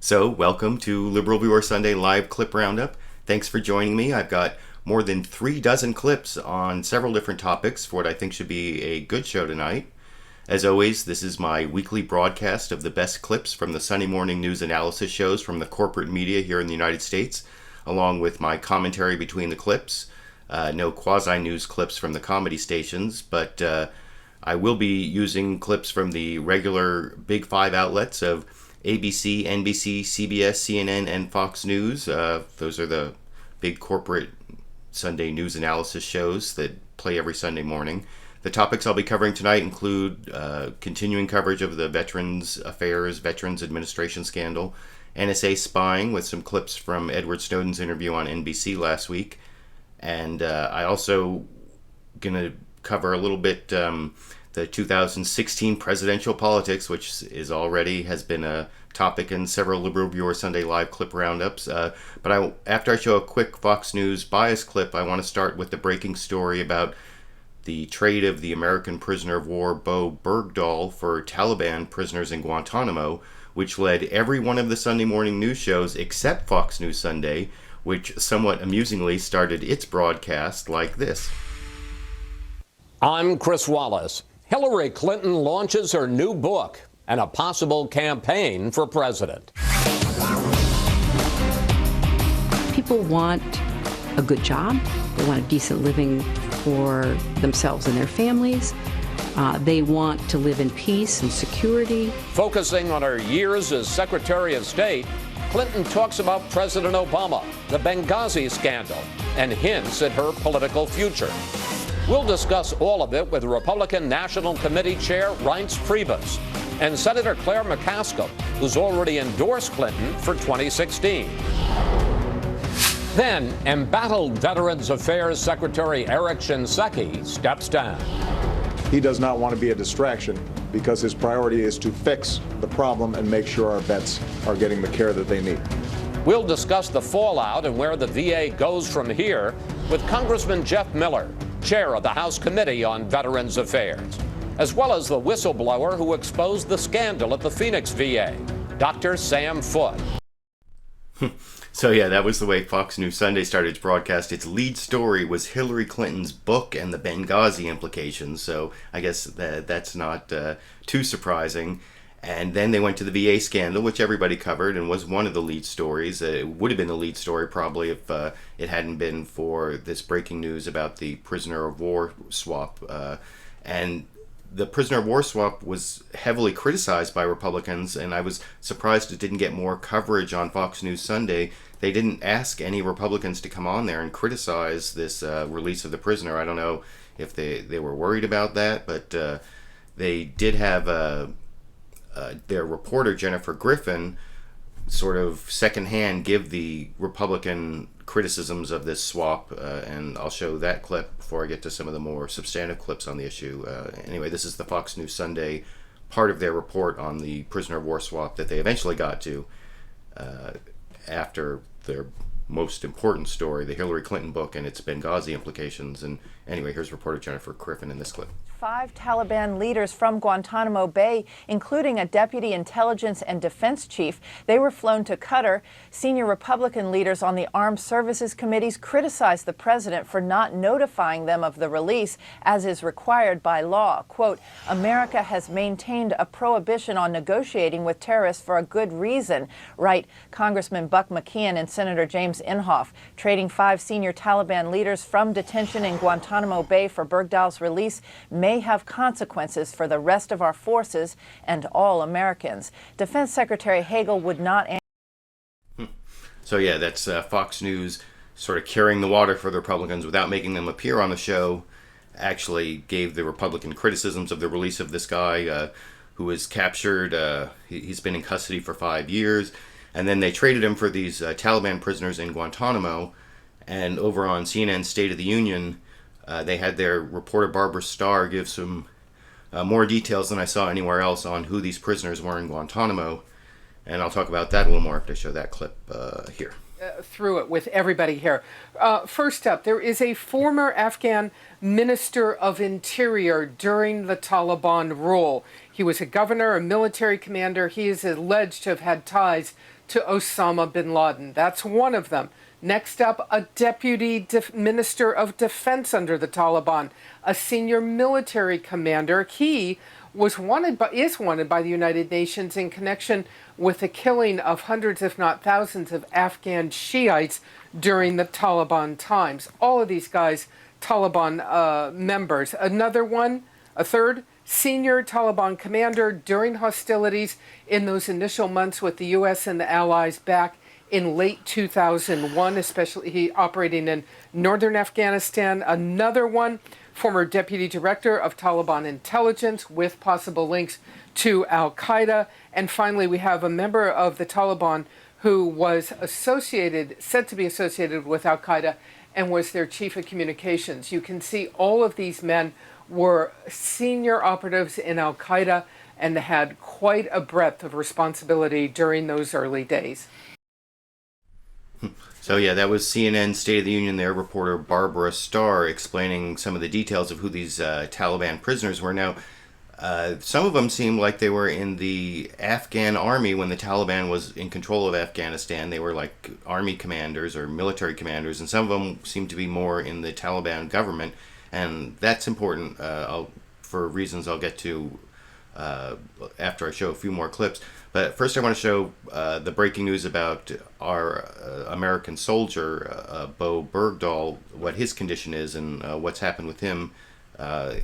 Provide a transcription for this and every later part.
So, welcome to LiberalViewer Sunday Live Clip Roundup. Thanks for joining me. I've got more than 36 clips on several different topics for what I think should be a good show tonight. As always, this is my weekly broadcast of the best clips from the Sunday morning news analysis shows from the corporate media here in the United States, along with my commentary between the clips. No quasi-news clips from the comedy stations, but I will be using clips from the regular Big Five outlets of ABC, NBC, CBS, CNN, and Fox News. Those are the big corporate Sunday news analysis shows that play every Sunday morning. The topics I'll be covering tonight include continuing coverage of the Veterans Affairs, Veterans Administration scandal, NSA spying with some clips from Edward Snowden's interview on NBC last week, and I also going to cover a little bit the 2016 presidential politics, which has been a topic in several LiberalViewer Sunday Live clip roundups. But after I show a quick Fox News bias clip, I want to start with the breaking story about the trade of the American prisoner of war Bowe Bergdahl for Taliban prisoners in Guantanamo, which led every one of the Sunday morning news shows except Fox News Sunday, which somewhat amusingly started its broadcast like this. I'm Chris Wallace. Hillary Clinton launches her new book and a possible campaign for president. People want a good job. They want a decent living for themselves and their families. They want to live in peace and security. Focusing on her years as Secretary of State, Clinton talks about President Obama, the Benghazi scandal, and hints at her political future. We'll discuss all of it with Republican National Committee Chair Reince Priebus and Senator Claire McCaskill, who's already endorsed Clinton for 2016. Then, embattled Veterans Affairs Secretary Eric Shinseki steps down. He does not want to be a distraction because his priority is to fix the problem and make sure our vets are getting the care that they need. We'll discuss the fallout and where the VA goes from here with Congressman Jeff Miller, chair of the House Committee on Veterans Affairs, as well as the whistleblower who exposed the scandal at the Phoenix VA, Dr. Sam Foote. So yeah, that was the way Fox News Sunday started its broadcast. Its lead story was Hillary Clinton's book and the Benghazi implications, so I guess that's not too surprising. And then they went to the VA scandal, which everybody covered and was one of the lead stories. It would have been the lead story probably if it hadn't been for this breaking news about the prisoner of war swap. And the prisoner of war swap was heavily criticized by Republicans, and I was surprised it didn't get more coverage on Fox News Sunday. They didn't ask any Republicans to come on there and criticize this release of the prisoner. I don't know if they were worried about that, but they did have their reporter, Jennifer Griffin, sort of secondhand give the Republican criticisms of this swap, and I'll show that clip before I get to some of the more substantive clips on the issue. Anyway, this is the Fox News Sunday part of their report on the prisoner of war swap that they eventually got to after their most important story, the Hillary Clinton book and its Benghazi implications. And anyway, here's reporter Jennifer Griffin in this clip. 5 Taliban leaders from Guantanamo Bay, including a deputy intelligence and defense chief. They were flown to Qatar. Senior Republican leaders on the Armed Services Committees criticized the president for not notifying them of the release, as is required by law. Quote, America has maintained a prohibition on negotiating with terrorists for a good reason, write Congressman Buck McKeon and Senator James Inhofe. Trading 5 senior Taliban leaders from detention in Guantanamo Bay for Bergdahl's release may have consequences for the rest of our forces and all Americans. Defense Secretary Hagel would not answer. So yeah, that's Fox News sort of carrying the water for the Republicans without making them appear on the show. Actually gave the Republican criticisms of the release of this guy who was captured. He's been in custody for 5 years. And then they traded him for these Taliban prisoners in Guantanamo. And over on CNN State of the Union, they had their reporter Barbara Starr give some more details than I saw anywhere else on who these prisoners were in Guantanamo. And I'll talk about that a little more after I show that clip here. Through it with everybody here. First up, there is a former Afghan Minister of Interior during the Taliban rule. He was a governor, a military commander. He is alleged to have had ties to Osama bin Laden. That's one of them. Next up, a deputy minister of defense under the Taliban, a senior military commander. He is wanted by the United Nations in connection with the killing of hundreds, if not thousands, of Afghan Shiites during the Taliban times. All of these guys, Taliban members. Another one, a third, senior Taliban commander during hostilities in those initial months with the U.S. and the Allies back in late 2001, especially he operating in northern Afghanistan. Another one, former deputy director of Taliban intelligence with possible links to Al-Qaeda. And finally, we have a member of the Taliban who was said to be associated with Al-Qaeda and was their chief of communications. You can see all of these men were senior operatives in Al-Qaeda and had quite a breadth of responsibility during those early days. So yeah, that was CNN State of the Union there, reporter Barbara Starr explaining some of the details of who these Taliban prisoners were. Now, some of them seemed like they were in the Afghan army when the Taliban was in control of Afghanistan. They were like army commanders or military commanders, and some of them seemed to be more in the Taliban government. And that's important for reasons I'll get to after I show a few more clips. But first I want to show the breaking news about our American soldier, Bowe Bergdahl, what his condition is and what's happened with him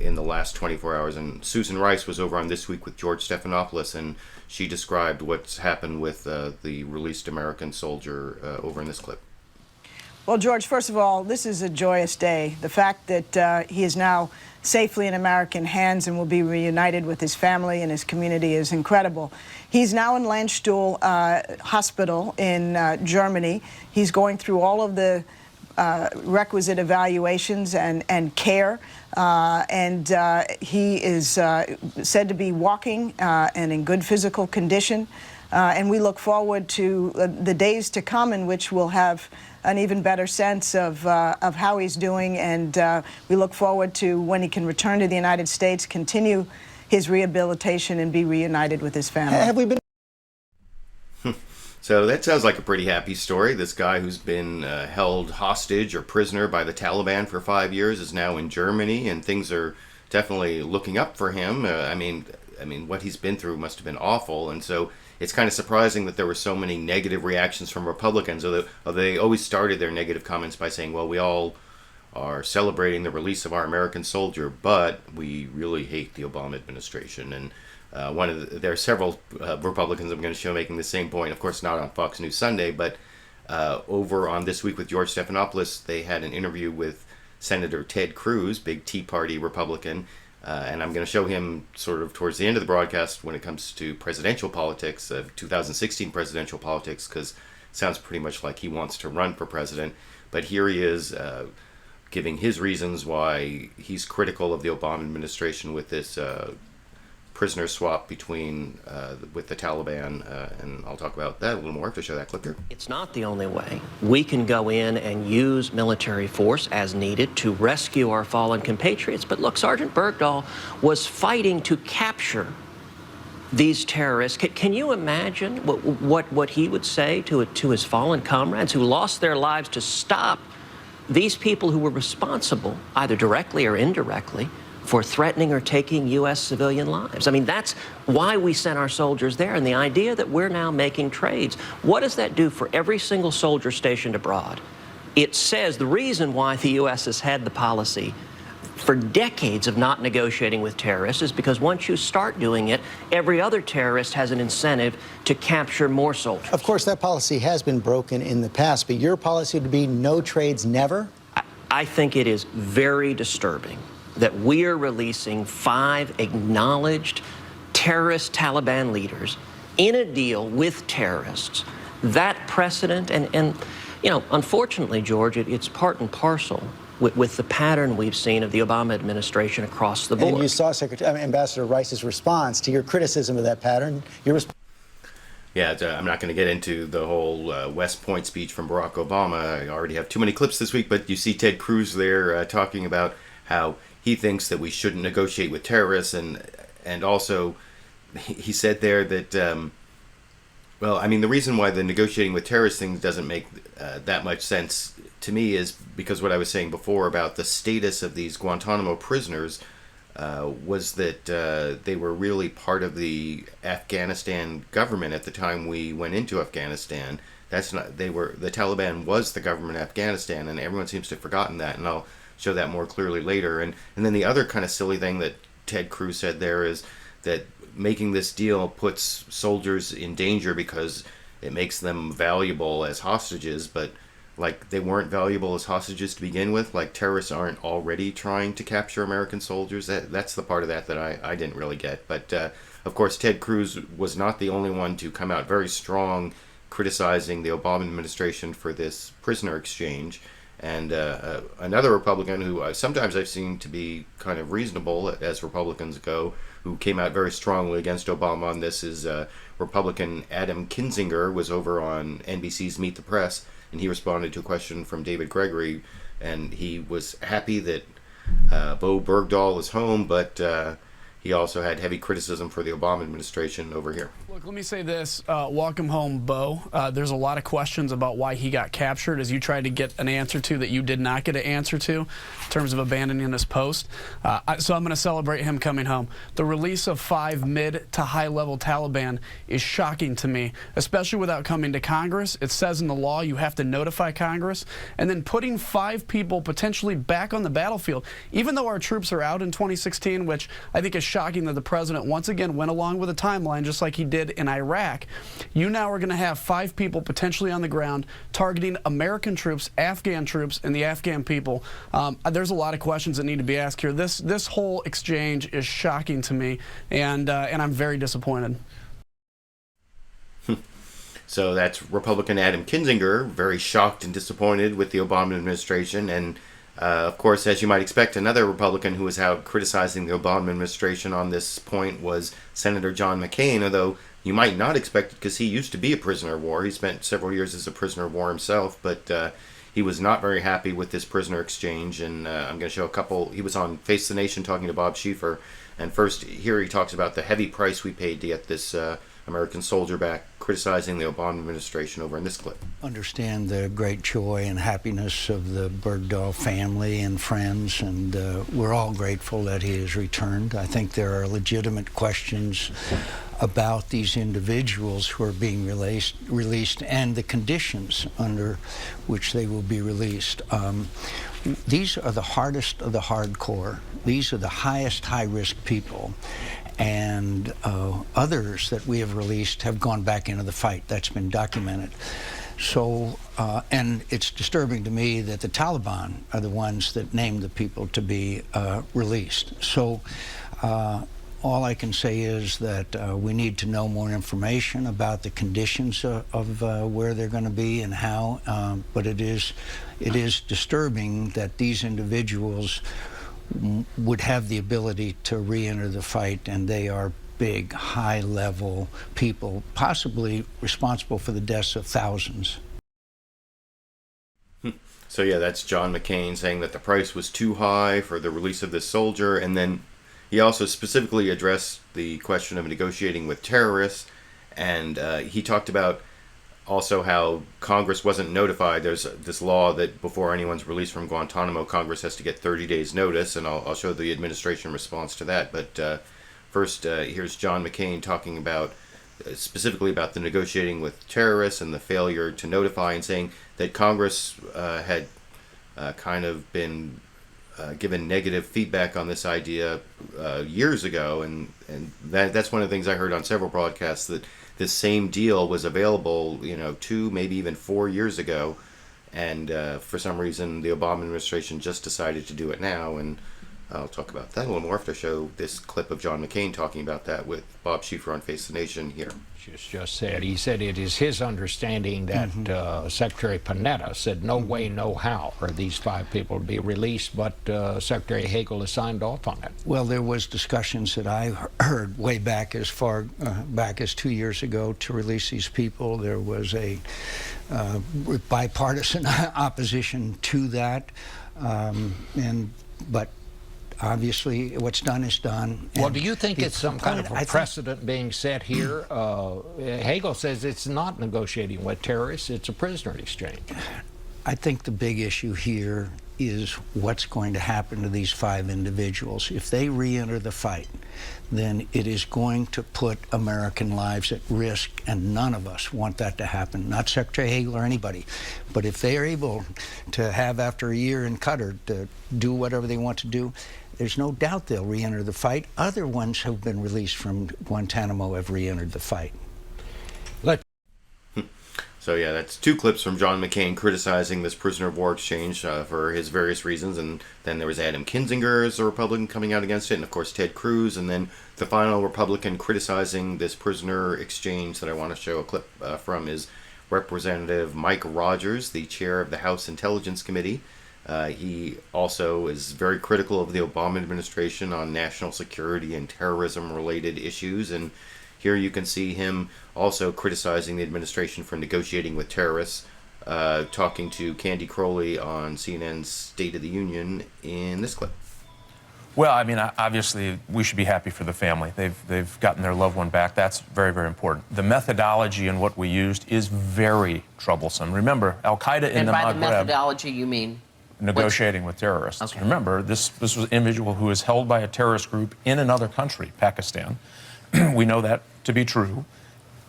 in the last 24 hours. And Susan Rice was over on This Week with George Stephanopoulos, and she described what's happened with the released American soldier over in this clip. Well, George, first of all, this is a joyous day. The fact that he is now safely in American hands and will be reunited with his family and his community is incredible. He's now in Landstuhl Hospital in Germany. He's going through all of the requisite evaluations and care, and he is said to be walking and in good physical condition. And we look forward to the days to come in which we'll have an even better sense of how he's doing, and we look forward to when he can return to the United States, continue his rehabilitation, and be reunited with his family. Have we been? So that sounds like a pretty happy story. This guy who's been held hostage or prisoner by the Taliban for 5 years is now in Germany, and things are definitely looking up for him. I mean, what he's been through must have been awful, and so it's kind of surprising that there were so many negative reactions from Republicans. Although they always started their negative comments by saying, well, we all are celebrating the release of our American soldier, but we really hate the Obama administration. And there are several Republicans I'm going to show making the same point. Of course, not on Fox News Sunday, but over on This Week with George Stephanopoulos, they had an interview with Senator Ted Cruz, big Tea Party Republican. And I'm going to show him sort of towards the end of the broadcast when it comes to presidential politics, 2016 presidential politics, because it sounds pretty much like he wants to run for president. But here he is giving his reasons why he's critical of the Obama administration with this prisoner swap between with the Taliban, and I'll talk about that a little more if I show that clip here. It's not the only way. We can go in and use military force as needed to rescue our fallen compatriots. But look, Sgt Bergdahl was fighting to capture these terrorists. Can you imagine what he would say to his fallen comrades who lost their lives to stop these people who were responsible, either directly or indirectly, for threatening or taking U.S. civilian lives? I mean, that's why we sent our soldiers there. And the idea that we're now making trades, what does that do for every single soldier stationed abroad? It says the reason why the U.S. has had the policy for decades of not negotiating with terrorists is because once you start doing it, every other terrorist has an incentive to capture more soldiers. Of course, that policy has been broken in the past, but your policy would be no trades, never? I think it is very disturbing that we are releasing 5 acknowledged terrorist Taliban leaders in a deal with terrorists. That precedent, and you know, unfortunately, George, it's part and parcel with the pattern we've seen of the Obama administration across the board. And you saw Ambassador Rice's response to your criticism of that pattern. Yeah, I'm not going to get into the whole West Point speech from Barack Obama. I already have too many clips this week, but you see Ted Cruz there talking about how he thinks that we shouldn't negotiate with terrorists, and also he said there that Well, I mean, the reason why the negotiating with terrorists thing doesn't make that much sense to me is because what I was saying before about the status of these Guantanamo prisoners was that they were really part of the Afghanistan government at the time we went into Afghanistan. That's not, the Taliban was the government of Afghanistan, and everyone seems to have forgotten that, and I'll show that more clearly later. And then the other kind of silly thing that Ted Cruz said there is that making this deal puts soldiers in danger because it makes them valuable as hostages, but like they weren't valuable as hostages to begin with. Like terrorists aren't already trying to capture American soldiers. That's the part of that I didn't really get. But of course, Ted Cruz was not the only one to come out very strong criticizing the Obama administration for this prisoner exchange. And another Republican who sometimes I've seen to be kind of reasonable as Republicans go, who came out very strongly against Obama on this, is Republican Adam Kinzinger, was over on NBC's Meet the Press, and he responded to a question from David Gregory, and he was happy that Bowe Bergdahl is home, but he also had heavy criticism for the Obama administration over here. Look, let me say this. Welcome home, Bo. There's a lot of questions about why he got captured, as you tried to get an answer to that you did not get an answer to in terms of abandoning his post. So I'm going to celebrate him coming home. The release of 5 mid to high-level Taliban is shocking to me, especially without coming to Congress. It says in the law you have to notify Congress, and then putting 5 people potentially back on the battlefield, even though our troops are out in 2016, which I think is shocking that the president once again went along with a timeline just like he did in Iraq. You now are going to have 5 people potentially on the ground targeting American troops, Afghan troops, and the Afghan people. There's a lot of questions that need to be asked here. This whole exchange is shocking to me, and I'm very disappointed. So that's Republican Adam Kinzinger, very shocked and disappointed with the Obama administration. And of course, as you might expect, another Republican who was out criticizing the Obama administration on this point was Senator John McCain, although you might not expect it because he used to be a prisoner of war. He spent several years as a prisoner of war himself, but he was not very happy with this prisoner exchange. And I'm going to show a couple. He was on Face the Nation talking to Bob Schieffer. And first, here he talks about the heavy price we paid to get this American soldier back, criticizing the Obama administration over in this clip. Understand the great joy and happiness of the Bergdahl family and friends, and we're all grateful that he has returned. I think there are legitimate questions about these individuals who are being released and the conditions under which they will be released. These are the hardest of the hardcore. These are the highest high-risk people. And others that we have released have gone back into the fight. That's been documented. So, and it's disturbing to me that the Taliban are the ones that named the people to be released. So, all I can say is that we need to know more information about the conditions of where they're going to be and how. But it is disturbing that these individuals would have the ability to re-enter the fight, and they are big, high-level people, possibly responsible for the deaths of thousands. So yeah, that's John McCain saying that the price was too high for the release of this soldier, and then he also specifically addressed the question of negotiating with terrorists, and he talked about also how Congress wasn't notified. There's this law that before anyone's released from Guantanamo, Congress has to get 30 days notice, and I'll show the administration response to that. But first, here's John McCain talking about specifically about the negotiating with terrorists and the failure to notify, and saying that Congress had kind of been given negative feedback on this idea years ago, and that's one of the things I heard on several broadcasts, that this same deal was available, 2, maybe even 4 years ago, and for some reason the Obama administration just decided to do it now, and I'll talk about that a little more after I show this clip of John McCain talking about that with Bob Schieffer on Face the Nation here. Just said, he said it is his understanding that Secretary Panetta said no way, no how are these 5 people to be released, but Secretary Hagel has signed off on it. Well, there was discussions that I heard way back, as far back as 2 years ago, to release these people. There was a bipartisan opposition to that, but obviously, what's done is done. Well, do you think it's some kind of a think- precedent being set here? Hagel says it's not negotiating with terrorists, it's a prisoner exchange. I think the big issue here is what's going to happen to these 5 individuals. If they re-enter the fight, then it is going to put American lives at risk, and none of us want that to happen, not Secretary Hagel or anybody. But if they are able to have, after a year in Qatar, to do whatever they want to do, there's no doubt they'll re-enter the fight. Other ones who've been released from Guantanamo have re-entered the fight. So yeah, that's 2 clips from John McCain criticizing this prisoner of war exchange for his various reasons, and then there was Adam Kinzinger as a Republican coming out against it, and of course Ted Cruz, and then the final Republican criticizing this prisoner exchange that I want to show a clip from is Representative Mike Rogers, the chair of the House Intelligence Committee. He also is very critical of the Obama administration on national security and terrorism-related issues, and here you can see him also criticizing the administration for negotiating with terrorists, talking to Candy Crowley on CNN's State of the Union in this clip. Well, I mean, obviously, we should be happy for the family. They've gotten their loved one back. That's very, very important. The methodology and what we used is very troublesome. Remember, Al-Qaeda in the Maghreb... And by the methodology, you mean? Negotiating with terrorists. Okay. Remember, this was an individual who was held by a terrorist group in another country, Pakistan. We know that to be true.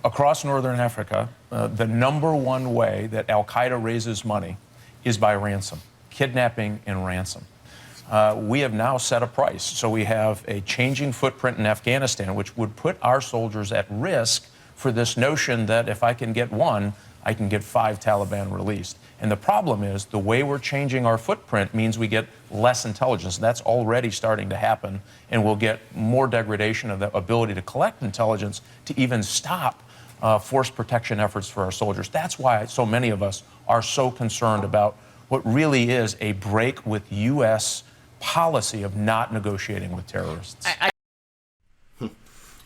Across northern Africa, the #1 way that Al-Qaeda raises money is by ransom, kidnapping and ransom. We have now set a price. So we have a changing footprint in Afghanistan, which would put our soldiers at risk for this notion that if I can get 1, I can get 5 Taliban released. And the problem is the way we're changing our footprint means we get less intelligence. That's already starting to happen, and we'll get more degradation of the ability to collect intelligence to even stop force protection efforts for our soldiers. That's why so many of us are so concerned about what really is a break with U.S. policy of not negotiating with terrorists.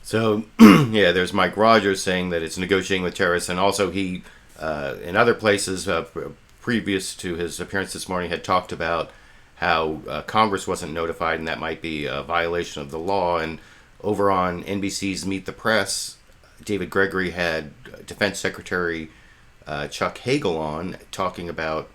So, yeah, there's Mike Rogers saying that it's negotiating with terrorists, and also he, in other places, previous to his appearance this morning, had talked about how Congress wasn't notified, and that might be a violation of the law. And over on NBC's Meet the Press, David Gregory had Defense Secretary Chuck Hagel on, talking about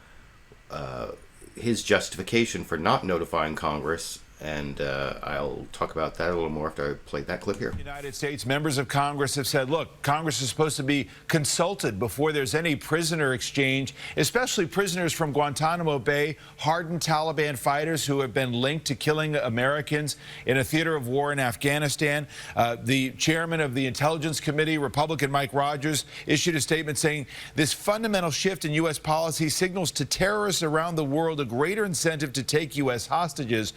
his justification for not notifying Congress. And I'll talk about that a little more after I play that clip here. United States members of Congress have said, look, Congress is supposed to be consulted before there's any prisoner exchange, especially prisoners from Guantanamo Bay, hardened Taliban fighters who have been linked to killing Americans in a theater of war in Afghanistan. The chairman of the Intelligence Committee, Republican Mike Rogers, issued a statement saying this fundamental shift in U.S. policy signals to terrorists around the world a greater incentive to take U.S. hostages.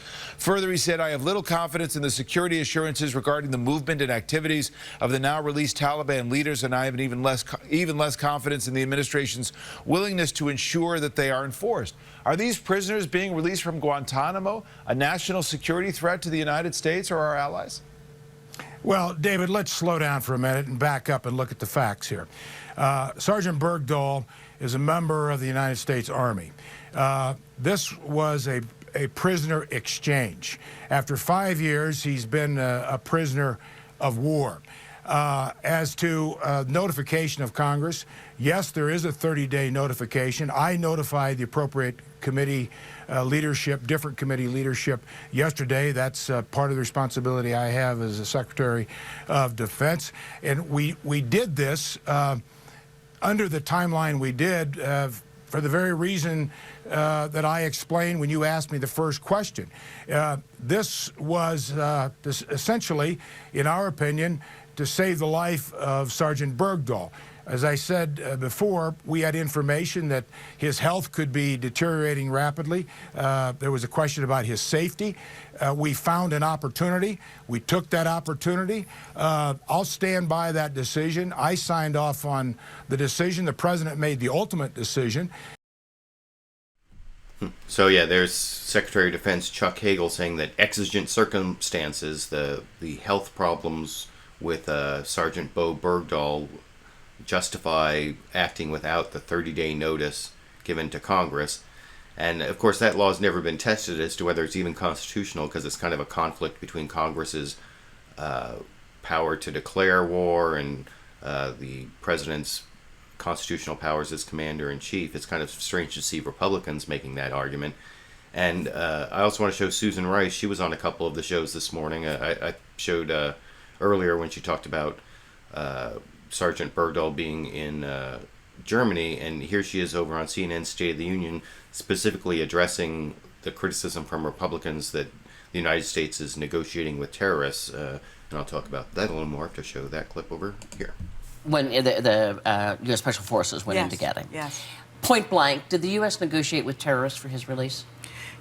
Further, he said, I have little confidence in the security assurances regarding the movement and activities of the now released Taliban leaders, and I have even less confidence in the administration's willingness to ensure that they are enforced. Are these prisoners being released from Guantanamo a national security threat to the United States or our allies? Well, David, let's slow down for a minute and back up and look at the facts here. Sgt Bergdahl is a member of the United States Army. This was a prisoner exchange. After 5 years, he's been a prisoner of war. As to notification of Congress, yes, there is a 30-day notification. I notified the appropriate committee leadership, different committee leadership yesterday. That's part of the responsibility I have as a Secretary of Defense. And we did this under the timeline we did for the very reason that I explained when you asked me the first question. This was essentially, in our opinion, to save the life of Sgt Bergdahl. As I said before, we had information that his health could be deteriorating rapidly. There was a question about his safety. We found an opportunity. We took that opportunity. I'll stand by that decision. I signed off on the decision. The President made the ultimate decision. So yeah, there's Secretary of Defense Chuck Hagel saying that exigent circumstances, the health problems with Sgt Bowe Bergdahl, justify acting without the 30-day notice given to Congress. And of course, that law has never been tested as to whether it's even constitutional, because it's kind of a conflict between Congress's power to declare war and the president's constitutional powers as commander-in-chief. It's kind of strange to see Republicans making that argument. And I also want to show Susan Rice. She was on a couple of the shows this morning. I showed earlier when she talked about Sgt Bergdahl being in Germany, and here she is over on CNN State of the Union, specifically addressing the criticism from Republicans that the United States is negotiating with terrorists. And I'll talk about that a little more after I show that clip over here. When the U.S. Special Forces went in to get him. Yes. Point blank, did the U.S. negotiate with terrorists for his release?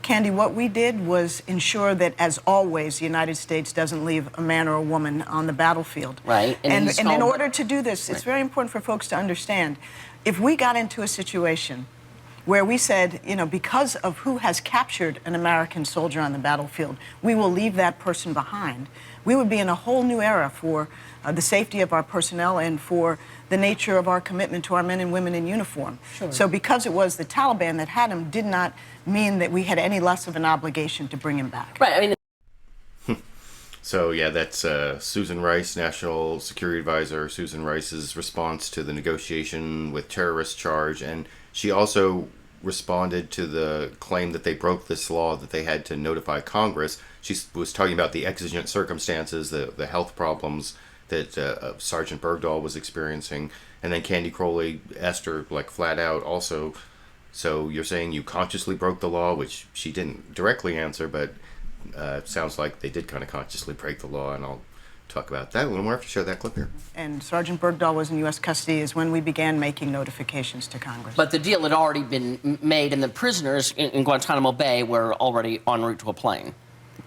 Candy, what we did was ensure that, as always, the United States doesn't leave a man or a woman on the battlefield. Right. And in order to do this, it's very important for folks to understand, if we got into a situation where we said, you know, because of who has captured an American soldier on the battlefield, we will leave that person behind, we would be in a whole new era for the safety of our personnel and for the nature of our commitment to our men and women in uniform. Sure. So because it was the Taliban that had him did not mean that we had any less of an obligation to bring him back. Right, I mean... So yeah, that's Susan Rice, National Security Advisor. Susan Rice's response to the negotiation with terrorist charge, and she also responded to the claim that they broke this law, that they had to notify Congress. She was talking about the exigent circumstances, the health problems that Sgt Bergdahl was experiencing, and then Candy Crowley asked her, like, flat out also, so you're saying you consciously broke the law, which she didn't directly answer, but it sounds like they did kind of consciously break the law, and I'll talk about that a little more after I show that clip here. And Sgt Bergdahl was in U.S. custody is when we began making notifications to Congress. But the deal had already been made, and the prisoners in Guantanamo Bay were already en route to a plane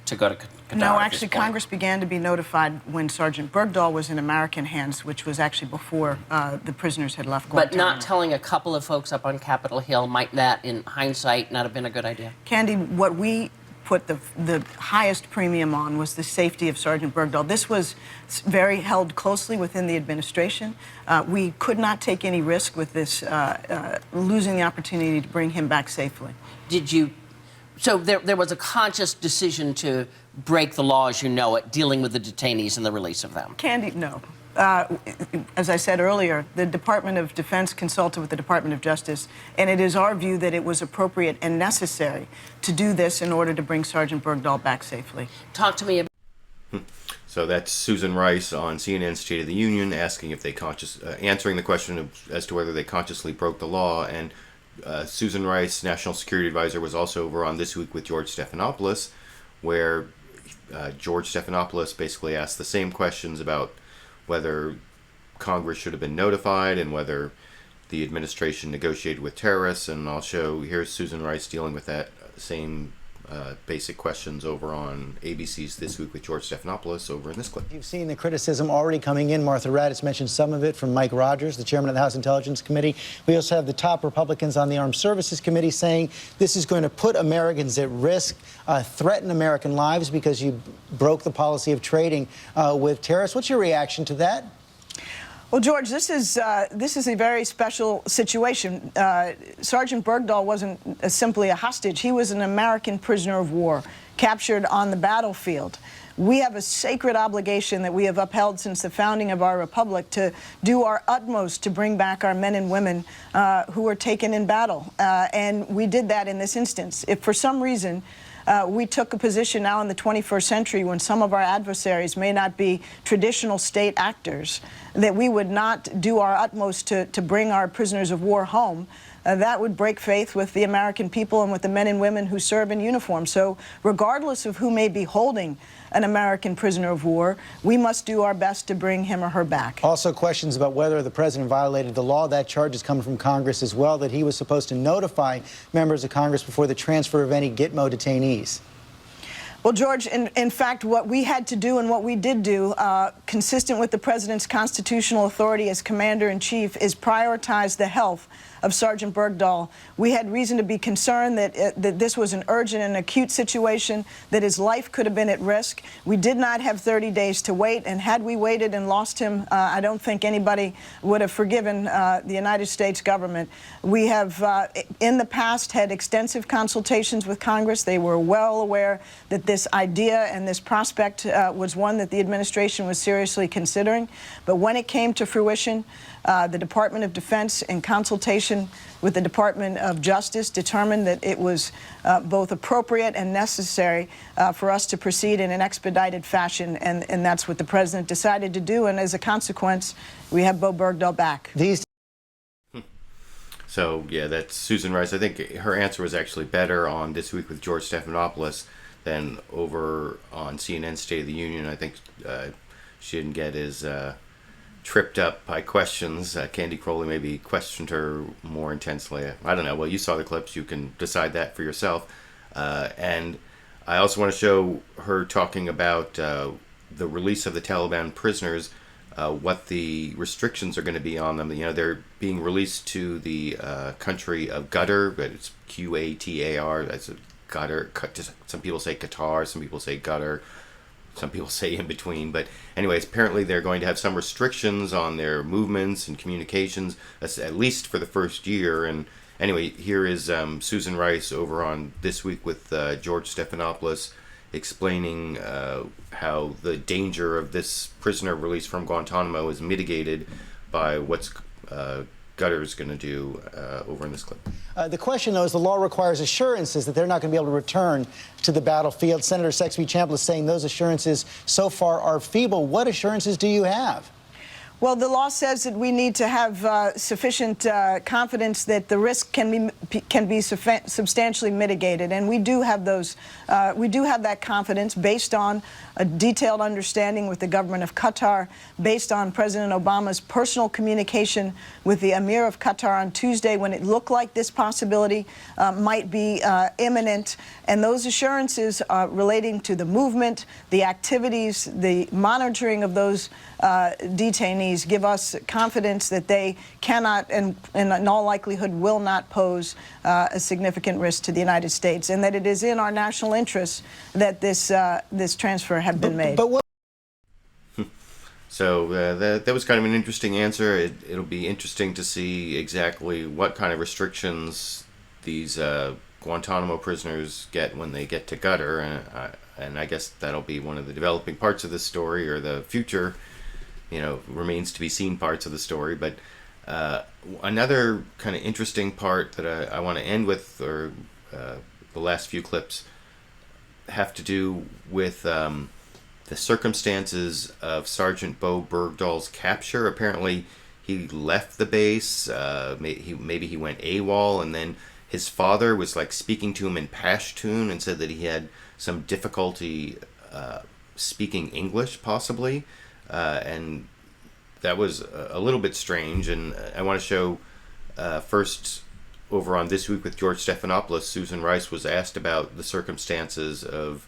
to go to Qatar. No, actually, Congress began to be notified when Sgt Bergdahl was in American hands, which was actually before the prisoners had left Guantanamo. But not telling a couple of folks up on Capitol Hill, might that, in hindsight, not have been a good idea? Candy, what we put the highest premium on was the safety of Sgt Bergdahl. This was very held closely within the administration. We could not take any risk with this, losing the opportunity to bring him back safely. Did you... So there was a conscious decision to break the law as you know it, dealing with the detainees and the release of them? Candy, no. As I said earlier, the Department of Defense consulted with the Department of Justice, and it is our view that it was appropriate and necessary to do this in order to bring Sgt Bergdahl back safely. Talk to me about... So that's Susan Rice on CNN State of the Union asking if they answering the question as to whether they consciously broke the law, and Susan Rice, National Security Advisor, was also over on This Week with George Stephanopoulos, where George Stephanopoulos basically asked the same questions about whether Congress should have been notified and whether the administration negotiated with terrorists. And I'll show, here's Susan Rice dealing with that same basic questions over on ABC's This Week with George Stephanopoulos over in this clip. You've seen the criticism already coming in. Martha Raddatz mentioned some of it from Mike Rogers, the chairman of the House Intelligence Committee. We also have the top Republicans on the Armed Services Committee saying this is going to put Americans at risk, threaten American lives because you broke the policy of trading with terrorists. What's your reaction to that? Well, George, this is a very special situation. Sgt Bergdahl wasn't simply a hostage. He was an American prisoner of war, captured on the battlefield. We have a sacred obligation that we have upheld since the founding of our republic to do our utmost to bring back our men and women who were taken in battle. And we did that in this instance. If for some reason we took a position now in the 21st century when some of our adversaries may not be traditional state actors, that we would not do our utmost to bring our prisoners of war home, that would break faith with the American people and with the men and women who serve in uniform. So regardless of who may be holding an American prisoner of war, we must do our best to bring him or her back. Also questions about whether the president violated the law. That charge is coming from Congress as well, that he was supposed to notify members of Congress before the transfer of any Gitmo detainees. Well, George, in fact, what we had to do and what we did do, consistent with the President's constitutional authority as Commander-in-Chief, is prioritize the health of Sgt. Bergdahl. We had reason to be concerned that this was an urgent and acute situation, that his life could have been at risk. We did not have 30 days to wait, and had we waited and lost him, I don't think anybody would have forgiven the United States government. We have, in the past, had extensive consultations with Congress. They were well aware that this idea and this prospect was one that the administration was seriously considering. But when it came to fruition, the Department of Defense, in consultation with the Department of Justice, determined that it was both appropriate and necessary for us to proceed in an expedited fashion, and that's what the President decided to do, and as a consequence, we have Bowe Bergdahl back. So, yeah, that's Susan Rice. I think her answer was actually better on This Week with George Stephanopoulos than over on CNN State of the Union. I think she didn't get as tripped up by questions. Candy Crowley maybe questioned her more intensely. I don't know. Well, you saw the clips. You can decide that for yourself. And I also want to show her talking about the release of the Taliban prisoners, what the restrictions are going to be on them. You know, they're being released to the country of Qatar, but it's Qatar. That's a Qatar. Some people say Qatar, some people say Qatar. Some people say in between, but anyways, apparently they're going to have some restrictions on their movements and communications, at least for the first year. And anyway, here is Susan Rice over on This Week with George Stephanopoulos, explaining how the danger of this prisoner release from Guantanamo is mitigated by what's Qatar's going to do over in this clip. The question, though, is the law requires assurances that they're not going to be able to return to the battlefield. Senator Sexby Chambliss is saying those assurances so far are feeble. What assurances do you have? Well, the law says that we need to have sufficient confidence that the risk can be substantially mitigated, and we do have those. We do have that confidence based on a detailed understanding with the government of Qatar, based on President Obama's personal communication with the Emir of Qatar on Tuesday when it looked like this possibility might be imminent, and those assurances relating to the movement, the activities, the monitoring of those detainees give us confidence that they cannot and in all likelihood will not pose a significant risk to the United States, and that it is in our national interest that this transfer have been made. So that was kind of an interesting answer. It'll be interesting to see exactly what kind of restrictions these Guantanamo prisoners get when they get to Qatar, and I guess that'll be one of the developing parts of this story, or the future, remains to be seen parts of the story. But another kind of interesting part that I want to end with, or the last few clips, have to do with the circumstances of Sgt. Bowe Bergdahl's capture. Apparently, he left the base. Maybe he went AWOL, and then his father was like speaking to him in Pashtun and said that he had some difficulty speaking English, possibly. And that was a little bit strange, and I want to show first over on This Week with George Stephanopoulos, Susan Rice was asked about the circumstances of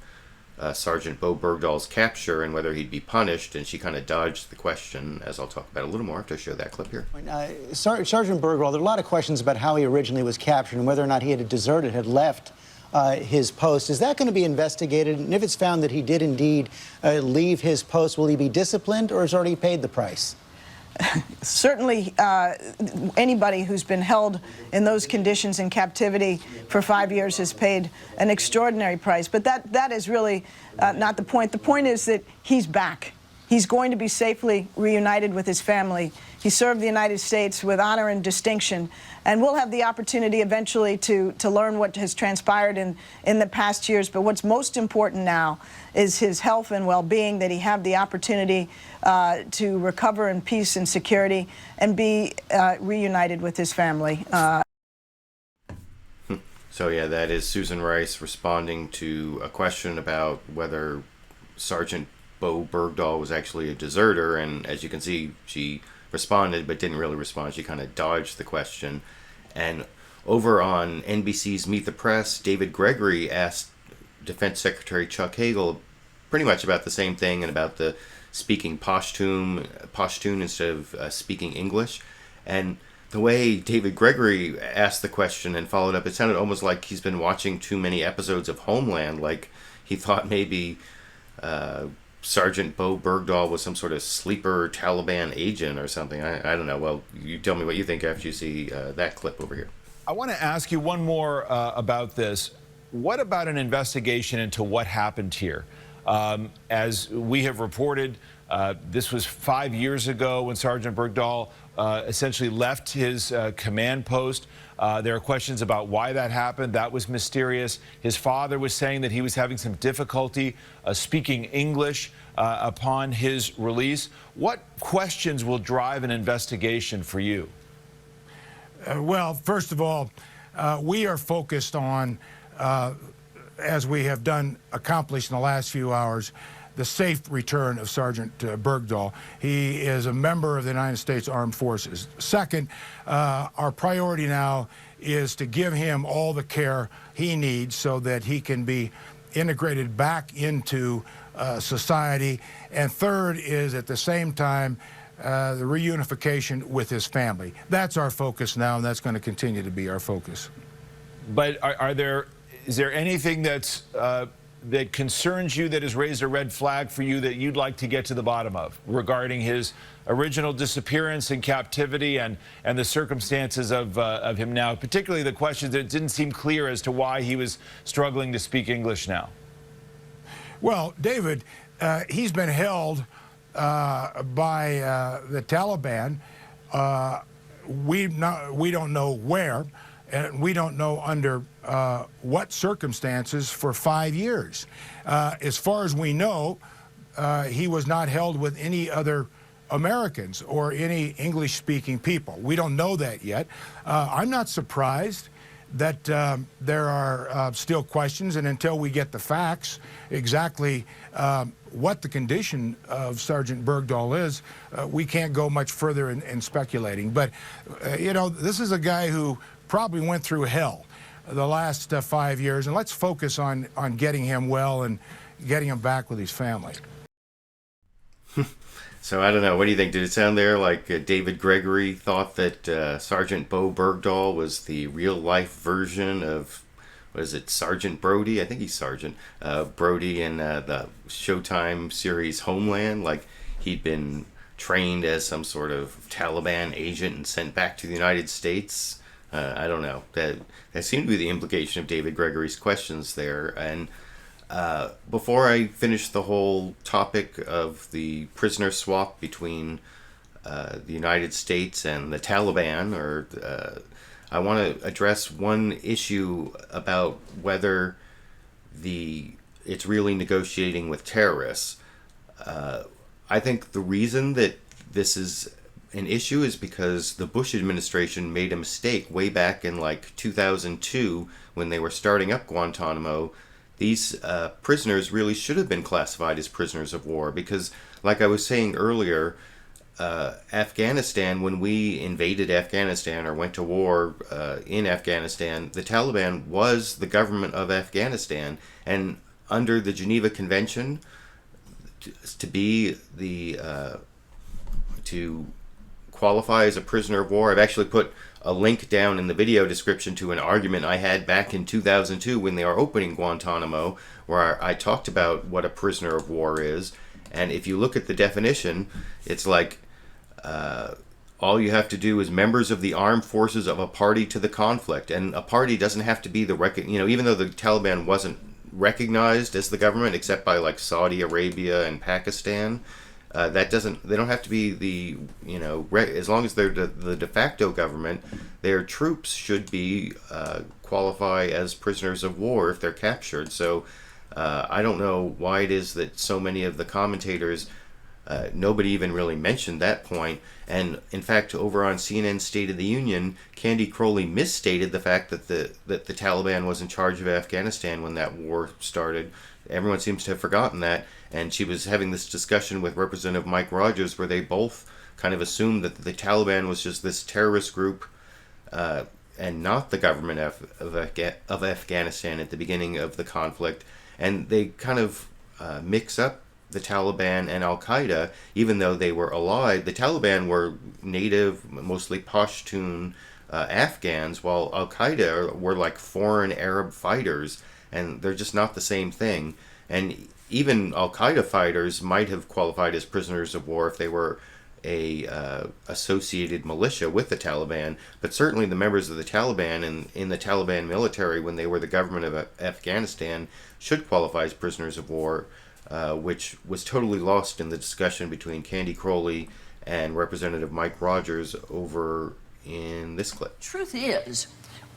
Sgt. Bowe Bergdahl's capture and whether he'd be punished, and she kind of dodged the question, as I'll talk about a little more after I show that clip here. Sgt. Bergdahl, there are a lot of questions about how he originally was captured and whether or not he had deserted, had left his post. Is that going to be investigated? And if it's found that he did indeed leave his post, will he be disciplined, or has already paid the price? Certainly, anybody who's been held in those conditions in captivity for 5 years has paid an extraordinary price. But that is really not the point. The point is that he's back. He's going to be safely reunited with his family. He served the United States with honor and distinction, and we'll have the opportunity eventually to learn what has transpired in the past years. But what's most important now is his health and well-being, that he have the opportunity to recover in peace and security and be reunited with his family. So yeah, that is Susan Rice responding to a question about whether Sgt. Bowe Bergdahl was actually a deserter, and as you can see, she responded but didn't really respond. She kind of dodged the question. And over on NBC's Meet the Press, David Gregory asked Defense Secretary Chuck Hagel pretty much about the same thing and about the speaking Pashtun instead of speaking English. And the way David Gregory asked the question and followed up, it sounded almost like he's been watching too many episodes of Homeland, like he thought maybe Sgt Bowe Bergdahl was some sort of sleeper Taliban agent or something. I don't know. Well, you tell me what you think after you see that clip over here. I want to ask you one more about this. What about an investigation into what happened here? As we have reported, this was 5 years ago when Sgt Bergdahl essentially left his command post. There are questions about why that happened. That was mysterious. His father was saying that he was having some difficulty speaking English upon his release. What questions will drive an investigation for you? Well, first of all, we are focused on, as we have accomplished in the last few hours, the safe return of Sgt. Bergdahl. He is a member of the United States Armed Forces. Second, our priority now is to give him all the care he needs so that he can be integrated back into society. And third is, at the same time, the reunification with his family. That's our focus now, and that's going to continue to be our focus. But is there anything that's that concerns you, that has raised a red flag for you, that you'd like to get to the bottom of regarding his original disappearance and captivity and the circumstances of him now, particularly the questions that didn't seem clear as to why he was struggling to speak English now? Well, David, he's been held by the Taliban. We don't know where, and we don't know under what circumstances for 5 years. As far as we know, he was not held with any other Americans or any English-speaking people. We don't know that yet. I'm not surprised that there are still questions, and until we get the facts exactly what the condition of Sgt. Bergdahl is, we can't go much further in speculating. But, you know, this is a guy who probably went through hell the last 5 years, and let's focus on getting him well and getting him back with his family. So I don't know. What do you think? Did it sound there like David Gregory thought that Sgt. Bowe Bergdahl was the real-life version of, what is it, Sergeant Brody? I think he's Sergeant Brody in the Showtime series Homeland. Like he'd been trained as some sort of Taliban agent and sent back to the United States. I don't know. That seemed to be the implication of David Gregory's questions there. And before I finish the whole topic of the prisoner swap between the United States and the Taliban, I want to address one issue about whether it's really negotiating with terrorists. I think the reason that this is an issue is because the Bush administration made a mistake way back in like 2002 when they were starting up Guantanamo. These prisoners really should have been classified as prisoners of war because, like I was saying earlier, Afghanistan, when we invaded Afghanistan or went to war in Afghanistan, the Taliban was the government of Afghanistan. And under the Geneva Convention, to qualify as a prisoner of war, I've actually put a link down in the video description to an argument I had back in 2002 when they were opening Guantanamo, where I talked about what a prisoner of war is. And if you look at the definition, it's like all you have to do is members of the armed forces of a party to the conflict. And a party doesn't have to be even though the Taliban wasn't recognized as the government except by like Saudi Arabia and Pakistan, they don't have to be as long as they're the de facto government, their troops should be qualify as prisoners of war if they're captured. So I don't know why it is that so many of the commentators, nobody even really mentioned that point. And in fact, over on CNN's State of the Union, Candy Crowley misstated the fact that the Taliban was in charge of Afghanistan when that war started. Everyone seems to have forgotten that. And she was having this discussion with Representative Mike Rogers where they both kind of assumed that the Taliban was just this terrorist group and not the government of Afghanistan at the beginning of the conflict. And they kind of mix up the Taliban and Al-Qaeda, even though they were allied. The Taliban were native, mostly Pashtun Afghans, while Al-Qaeda were like foreign Arab fighters, and they're just not the same thing. And even Al-Qaeda fighters might have qualified as prisoners of war if they were a associated militia with the Taliban, but certainly the members of the Taliban and in the Taliban military, when they were the government of Afghanistan, should qualify as prisoners of war, which was totally lost in the discussion between Candy Crowley and Representative Mike Rogers over in this clip. Truth is,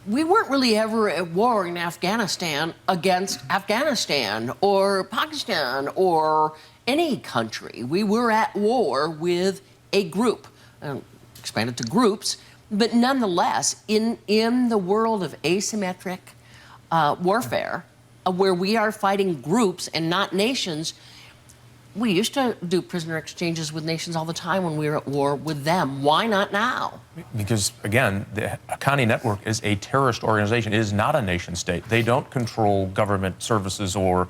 we weren't really ever at war in Afghanistan against Afghanistan or Pakistan or any country. We were at war with a group, expanded to groups, but nonetheless, in the world of asymmetric warfare, where we are fighting groups and not nations, we used to do prisoner exchanges with nations all the time when we were at war with them. Why not now? Because, again, the Haqqani Network is a terrorist organization. It is not a nation state. They don't control government services or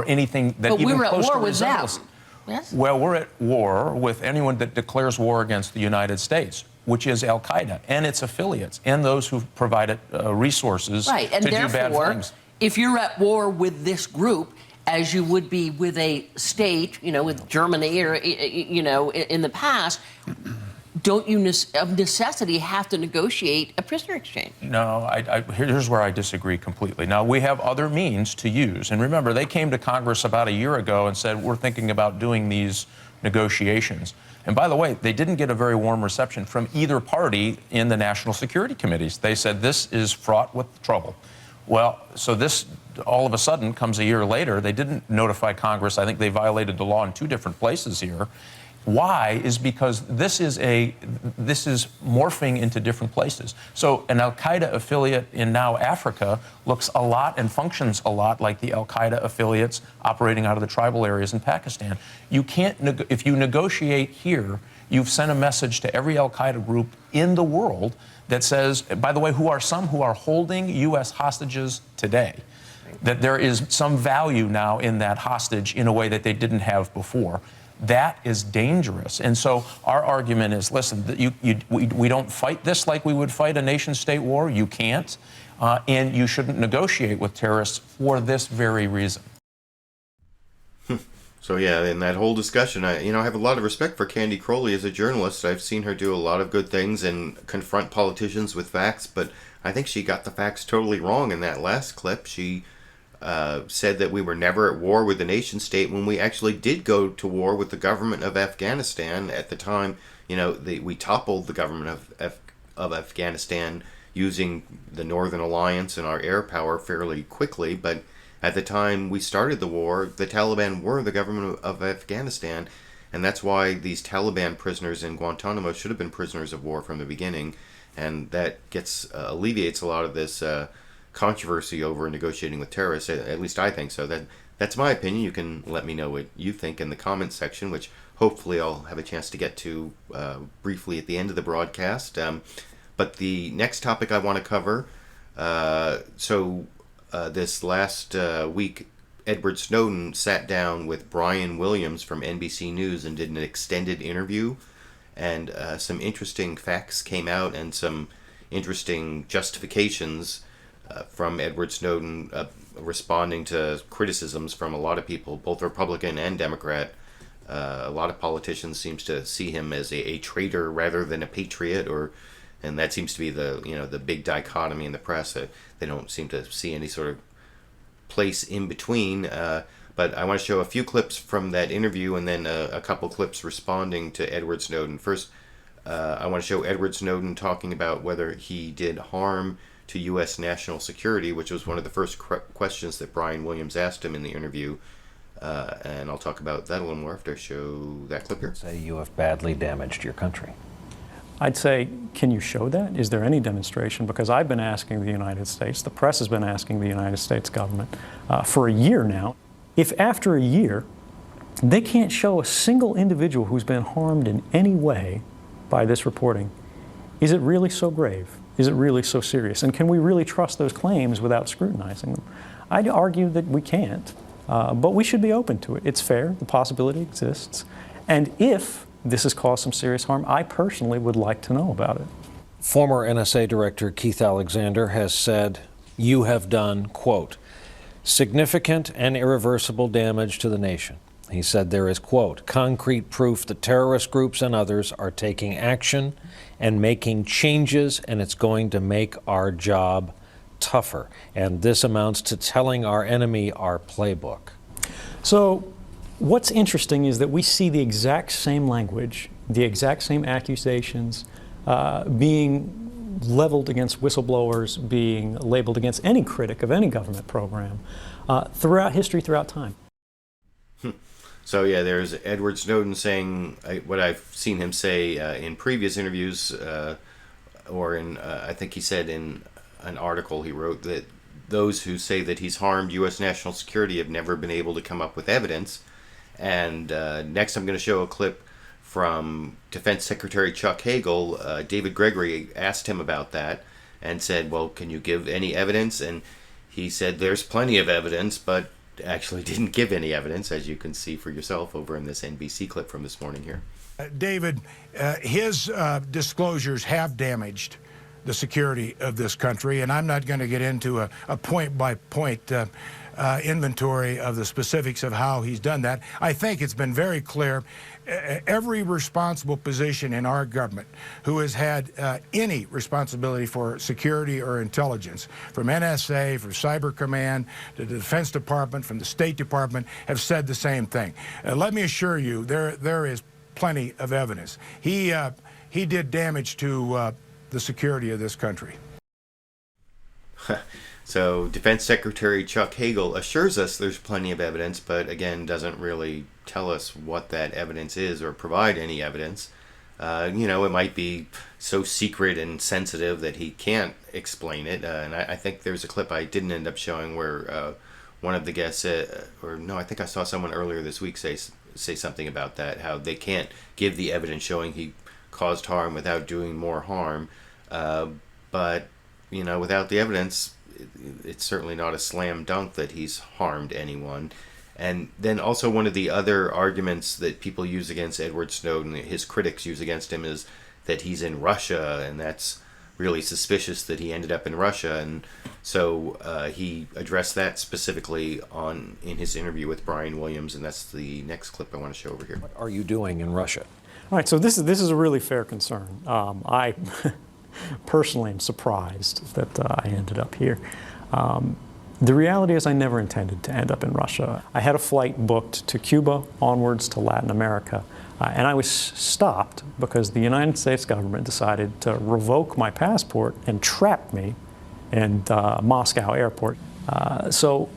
anything that but even we were at close war to with resembles. them. Yes? Well, we're at war with anyone that declares war against the United States, which is Al-Qaeda and its affiliates and those who provided resources right, and to do bad therefore, things. If you're at war with this group, as you would be with a state, with Germany or, in the past, don't you of necessity have to negotiate a prisoner exchange? No, here's where I disagree completely. Now, we have other means to use. And remember, they came to Congress about a year ago and said, we're thinking about doing these negotiations. And by the way, they didn't get a very warm reception from either party in the national security committees. They said this is fraught with trouble. Well, so this all of a sudden comes a year later. They didn't notify Congress. I think they violated the law in 2 different places here. Why? Is because this is morphing into different places. So an Al-Qaeda affiliate in now Africa looks a lot and functions a lot like the Al-Qaeda affiliates operating out of the tribal areas in Pakistan. You can't, if you negotiate here, you've sent a message to every Al-Qaeda group in the world that says, by the way, who are holding U.S. hostages today, that there is some value now in that hostage in a way that they didn't have before. That is dangerous. And so our argument is, listen, we don't fight this like we would fight a nation-state war. You can't. And you shouldn't negotiate with terrorists for this very reason. So yeah, in that whole discussion, I have a lot of respect for Candy Crowley as a journalist. I've seen her do a lot of good things and confront politicians with facts, but I think she got the facts totally wrong in that last clip. She said that we were never at war with the nation state when we actually did go to war with the government of Afghanistan at the time. We toppled the government of Afghanistan using the Northern Alliance and our air power fairly quickly, but at the time we started the war, the Taliban were the government of Afghanistan, and that's why these Taliban prisoners in Guantanamo should have been prisoners of war from the beginning, and that alleviates a lot of this controversy over negotiating with terrorists. At least I think so. That's my opinion. You can let me know what you think in the comments section, which hopefully I'll have a chance to get to briefly at the end of the broadcast. But the next topic I want to cover, this last week, Edward Snowden sat down with Brian Williams from NBC News and did an extended interview, and some interesting facts came out and some interesting justifications from Edward Snowden responding to criticisms from a lot of people, both Republican and Democrat. A lot of politicians seems to see him as a traitor rather than a patriot, and that seems to be the big dichotomy in the press. They don't seem to see any sort of place in between. But I want to show a few clips from that interview and then a couple clips responding to Edward Snowden. First, I want to show Edward Snowden talking about whether he did harm to U.S. national security, which was one of the first questions that Brian Williams asked him in the interview. And I'll talk about that a little more after I show that clip here. Say you have badly damaged your country. I'd say, can you show that? Is there any demonstration? Because I've been asking the United States, the press has been asking the United States government for a year now, if after a year they can't show a single individual who's been harmed in any way by this reporting, is it really so grave? Is it really so serious? And can we really trust those claims without scrutinizing them? I'd argue that we can't. But we should be open to it. It's fair. The possibility exists. And if this has caused some serious harm, I personally would like to know about it. Former NSA Director Keith Alexander has said, you have done, quote, significant and irreversible damage to the nation. He said there is, quote, concrete proof that terrorist groups and others are taking action and making changes, and it's going to make our job tougher. And this amounts to telling our enemy our playbook. So what's interesting is that we see the exact same language, the exact same accusations being leveled against whistleblowers, being labeled against any critic of any government program throughout history, throughout time. So yeah, there's Edward Snowden saying what I've seen him say in previous interviews, or in I think he said in an article he wrote that those who say that he's harmed U.S. national security have never been able to come up with evidence. And next I'm going to show a clip from Defense Secretary Chuck Hagel. David Gregory asked him about that and said, well, can you give any evidence? And he said there's plenty of evidence, but actually didn't give any evidence, as you can see for yourself over in this NBC clip from this morning here. David, his disclosures have damaged the security of this country, and I'm not going to get into a point-by-point inventory of the specifics of how he's done that. I think it's been very clear. Every responsible position in our government who has had any responsibility for security or intelligence, from NSA, from Cyber Command, to the Defense Department, from the State Department, have said the same thing. Let me assure you, there is plenty of evidence. He did damage to the security of this country. So Defense Secretary Chuck Hagel assures us there's plenty of evidence, but again doesn't really tell us what that evidence is or provide any evidence. You know, it might be so secret and sensitive that he can't explain it. And I think there's a clip I didn't end up showing where one of the guests said, or no, I think I saw someone earlier this week say something about that, how they can't give the evidence showing he caused harm without doing more harm. But, you know, without the evidence, it's certainly not a slam dunk that he's harmed anyone. And then also one of the other arguments that people use against Edward Snowden, his critics use against him, is that he's in Russia, and that's really suspicious that he ended up in Russia. And so he addressed that specifically in his interview with Brian Williams, and that's the next clip I want to show over here. What are you doing in Russia? All right, so this is a really fair concern. I personally am surprised that I ended up here. The reality is I never intended to end up in Russia. I had a flight booked to Cuba, onwards to Latin America, and I was stopped because the United States government decided to revoke my passport and trap me in Moscow airport. So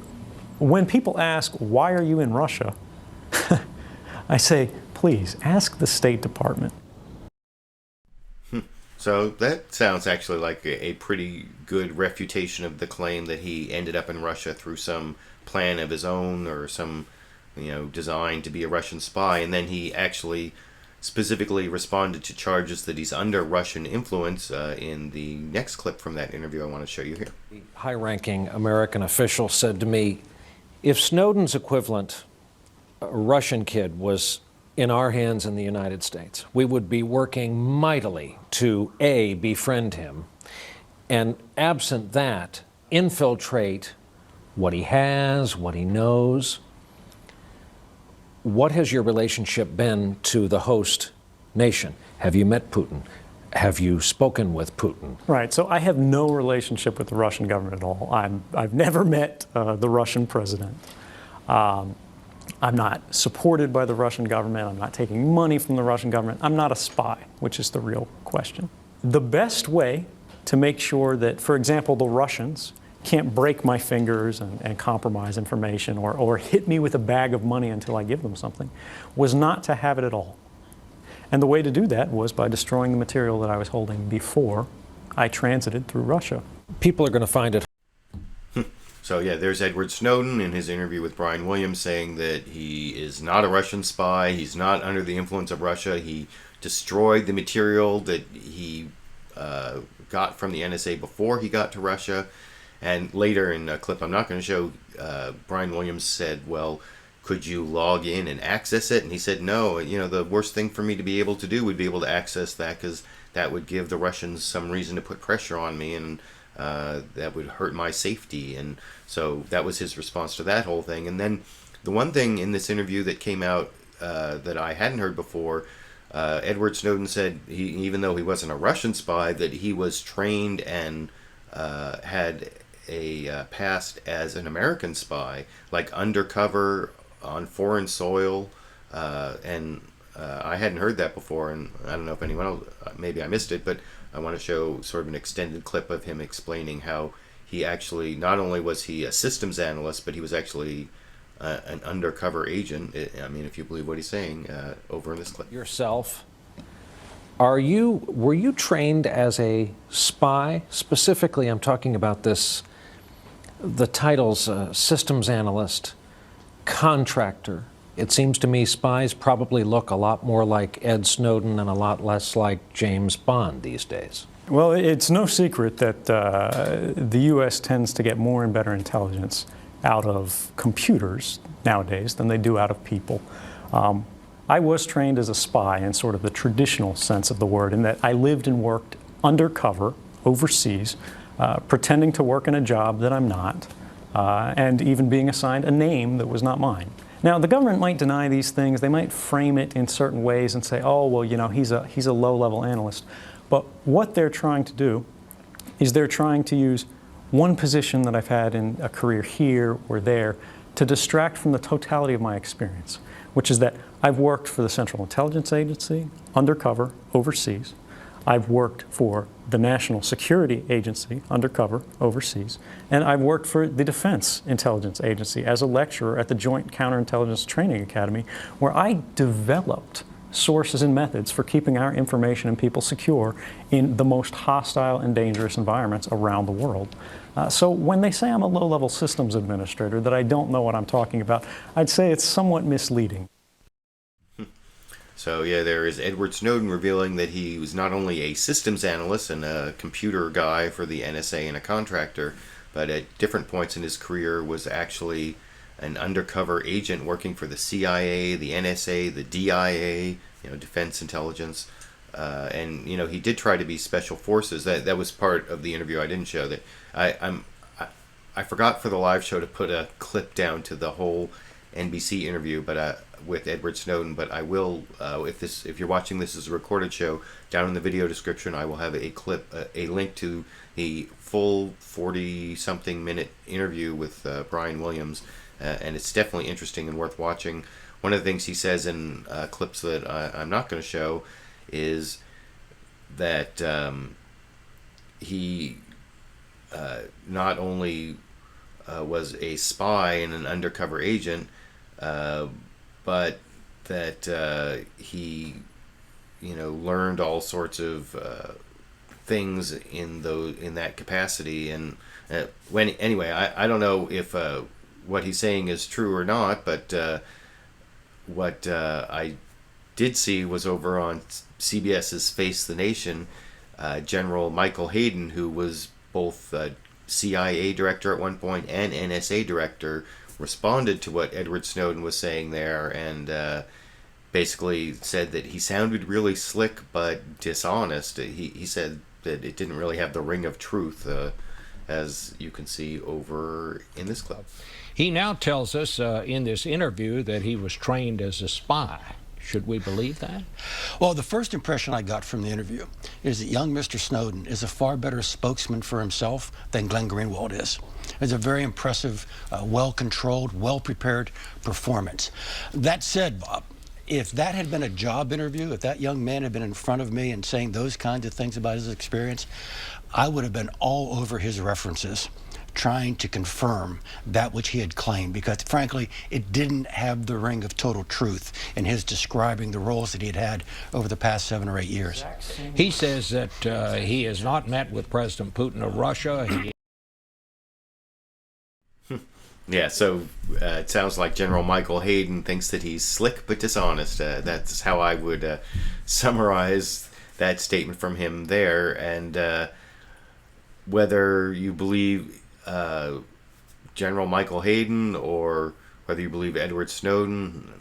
when people ask, why are you in Russia? I say, please, ask the State Department. So that sounds actually like a pretty good refutation of the claim that he ended up in Russia through some plan of his own or some, design to be a Russian spy. And then he actually specifically responded to charges that he's under Russian influence in the next clip from that interview I want to show you here. The high-ranking American official said to me, if Snowden's equivalent, a Russian kid, was in our hands in the United States, we would be working mightily to, A, befriend him, and absent that, infiltrate what he has, what he knows. What has your relationship been to the host nation? Have you met Putin? Have you spoken with Putin? Right, so I have no relationship with the Russian government at all. I've never met the Russian president. I'm not supported by the Russian government. I'm not taking money from the Russian government. I'm not a spy, which is the real question. The best way to make sure that, for example, the Russians can't break my fingers and compromise information or hit me with a bag of money until I give them something was not to have it at all. And the way to do that was by destroying the material that I was holding before I transited through Russia. People are going to find it. So yeah, there's Edward Snowden in his interview with Brian Williams saying that he is not a Russian spy, he's not under the influence of Russia, he destroyed the material that he got from the NSA before he got to Russia, And later in a clip I'm not going to show, Brian Williams said, well, could you log in and access it? And he said, no, the worst thing for me to be able to do would be able to access that, because that would give the Russians some reason to put pressure on me, and that would hurt my safety. And so that was his response to that whole thing. And then the one thing in this interview that came out that I hadn't heard before, Edward Snowden said, even though he wasn't a Russian spy, that he was trained and had a past as an American spy, like undercover on foreign soil, and I hadn't heard that before, and I don't know if anyone else, maybe I missed it, but I want to show sort of an extended clip of him explaining how he actually, not only was he a systems analyst, but he was actually an undercover agent. I mean, if you believe what he's saying, over in this clip. Yourself, were you trained as a spy? Specifically, I'm talking about the titles, systems analyst, contractor. It seems to me spies probably look a lot more like Ed Snowden and a lot less like James Bond these days. Well, it's no secret that the U.S. tends to get more and better intelligence out of computers nowadays than they do out of people. I was trained as a spy in sort of the traditional sense of the word, in that I lived and worked undercover overseas, pretending to work in a job that I'm not, and even being assigned a name that was not mine. Now, the government might deny these things. They might frame it in certain ways and say, oh, well, he's a low-level analyst. But what they're trying to do is they're trying to use one position that I've had in a career here or there to distract from the totality of my experience, which is that I've worked for the Central Intelligence Agency, undercover, overseas. I've worked for the National Security Agency, undercover, overseas. And I've worked for the Defense Intelligence Agency as a lecturer at the Joint Counterintelligence Training Academy, where I developed sources and methods for keeping our information and people secure in the most hostile and dangerous environments around the world. So when they say I'm a low-level systems administrator, that I don't know what I'm talking about, I'd say it's somewhat misleading. So yeah, there is Edward Snowden revealing that he was not only a systems analyst and a computer guy for the NSA and a contractor, but at different points in his career was actually an undercover agent working for the CIA, the NSA, the DIA, Defense Intelligence, and he did try to be special forces. That was part of the interview I didn't show. That I forgot for the live show to put a clip down to the whole NBC interview, but with Edward Snowden. But I will, if you're watching this as a recorded show, down in the video description I will have a clip, a link to the full 40-something minute interview with Brian Williams, and it's definitely interesting and worth watching. One of the things he says in clips that I'm not going to show is that he not only was a spy and an undercover agent, but that he, learned all sorts of things in that capacity. And I don't know if what he's saying is true or not, but what I did see was over on CBS's Face the Nation, General Michael Hayden, who was both CIA director at one point and NSA director, responded to what Edward Snowden was saying there, and basically said that he sounded really slick but dishonest. He said that it didn't really have the ring of truth, as you can see over in this clip. He now tells us in this interview that he was trained as a spy. Should we believe that? Well, the first impression I got from the interview is that young Mr. Snowden is a far better spokesman for himself than Glenn Greenwald is. It's a very impressive, well-controlled, well-prepared performance. That said, Bob, if that had been a job interview, if that young man had been in front of me and saying those kinds of things about his experience, I would have been all over his references, trying to confirm that which he had claimed, because frankly it didn't have the ring of total truth in his describing the roles that he had had over the past 7 or 8 years. He says that he has not met with President Putin of Russia. Yeah, so it sounds like General Michael Hayden thinks that he's slick but dishonest. That's how I would summarize that statement from him there. And whether you believe General Michael Hayden or whether you believe Edward Snowden,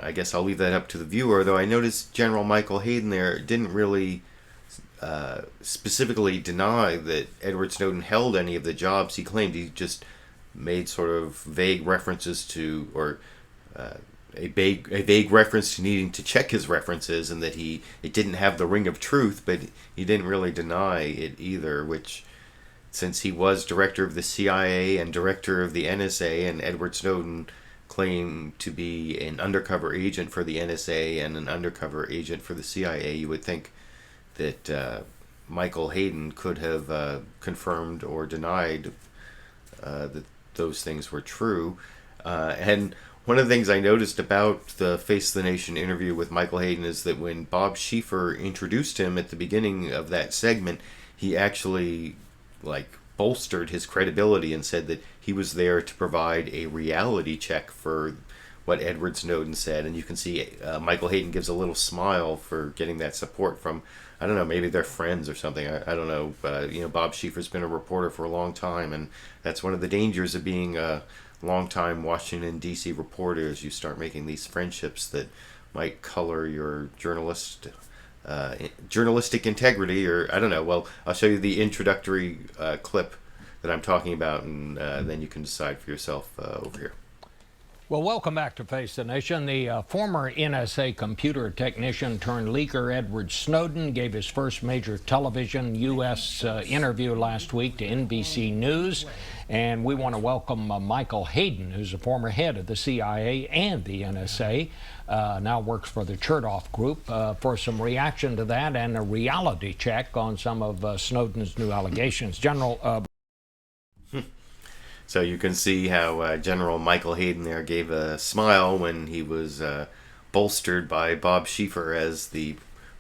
I guess I'll leave that up to the viewer, though I noticed General Michael Hayden there didn't really specifically deny that Edward Snowden held any of the jobs he claimed. He just made sort of vague references to, or a vague reference to needing to check his references, and that it didn't have the ring of truth, but he didn't really deny it either, which, since he was director of the CIA and director of the NSA, and Edward Snowden claimed to be an undercover agent for the NSA and an undercover agent for the CIA, you would think that Michael Hayden could have confirmed or denied that those things were true. And one of the things I noticed about the Face the Nation interview with Michael Hayden is that when Bob Schieffer introduced him at the beginning of that segment, he actually bolstered his credibility and said that he was there to provide a reality check for what Edward Snowden said. And you can see Michael Hayden gives a little smile for getting that support from, I don't know, maybe they're friends or something. I don't know. Bob Schieffer's been a reporter for a long time, and that's one of the dangers of being a long-time Washington, D.C. reporter, is you start making these friendships that might color your journalistic integrity, or I don't know. Well, I'll show you the introductory clip that I'm talking about, and then you can decide for yourself over here. Well, welcome back to Face the Nation. The former NSA computer technician turned leaker Edward Snowden gave his first major television U.S. Interview last week to NBC News. And we want to welcome Michael Hayden, who's a former head of the CIA and the NSA, now works for the Chertoff Group, for some reaction to that and a reality check on some of Snowden's new allegations. General... So you can see how General Michael Hayden there gave a smile when he was bolstered by Bob Schieffer as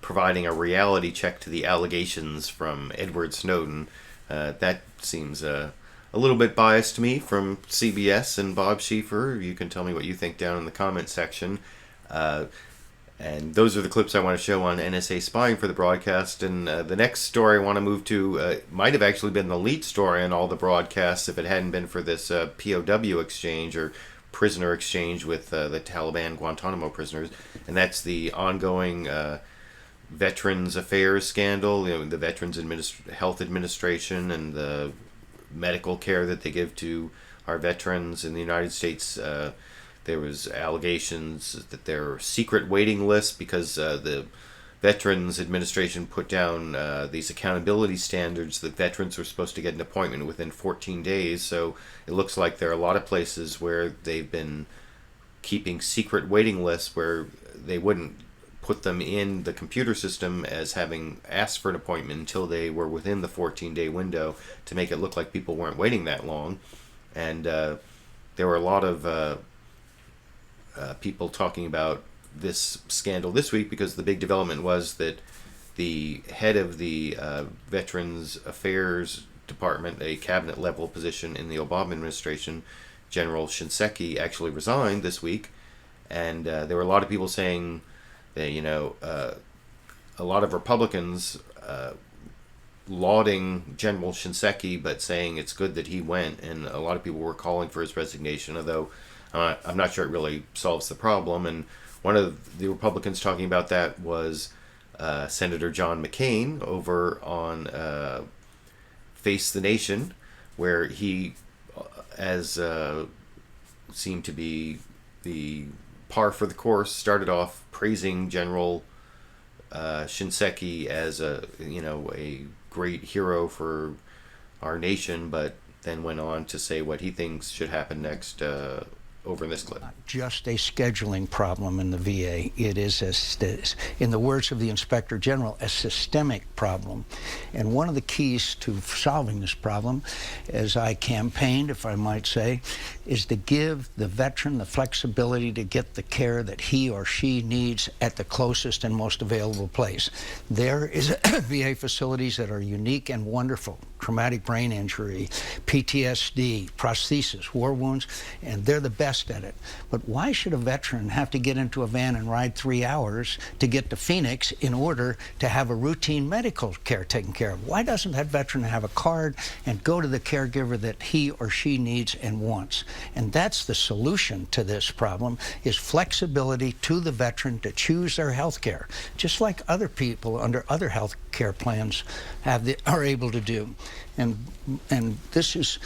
providing a reality check to the allegations from Edward Snowden. That seems a little bit biased to me from CBS and Bob Schieffer. You can tell me what you think down in the comment section. And those are the clips I want to show on NSA Spying for the broadcast. And the next story I want to move to might have actually been the lead story on all the broadcasts if it hadn't been for this POW exchange, or prisoner exchange, with the Taliban Guantanamo prisoners. And that's the ongoing Veterans Affairs scandal, the Veterans Health Administration and the medical care that they give to our veterans in the United States. There was allegations that there are secret waiting lists because the Veterans Administration put down these accountability standards that veterans were supposed to get an appointment within 14 days. So it looks like there are a lot of places where they've been keeping secret waiting lists where they wouldn't put them in the computer system as having asked for an appointment until they were within the 14-day window, to make it look like people weren't waiting that long. And there were a lot of people talking about this scandal this week, because the big development was that the head of the Veterans Affairs Department, a cabinet level position in the Obama administration, General Shinseki, actually resigned this week. And there were a lot of people saying that, a lot of Republicans lauding General Shinseki, but saying it's good that he went, and a lot of people were calling for his resignation, although I'm not sure it really solves the problem. And one of the Republicans talking about that was Senator John McCain over on Face the Nation, where he, as seemed to be the par for the course, started off praising General Shinseki as a great hero for our nation, but then went on to say what he thinks should happen next over in this clip. Just a scheduling problem in the VA. It is, in the words of the Inspector General, a systemic problem. And one of the keys to solving this problem, as I campaigned, if I might say, is to give the veteran the flexibility to get the care that he or she needs at the closest and most available place. There is VA facilities that are unique and wonderful. traumatic brain injury, PTSD, prosthesis, war wounds, and they're the best at it. But why should a veteran have to get into a van and ride 3 hours to get to Phoenix in order to have a routine medical care taken care of? Why doesn't that veteran have a card and go to the caregiver that he or she needs and wants? And that's the solution to this problem, is flexibility to the veteran to choose their health care, just like other people under other health care plans are able to do. And this is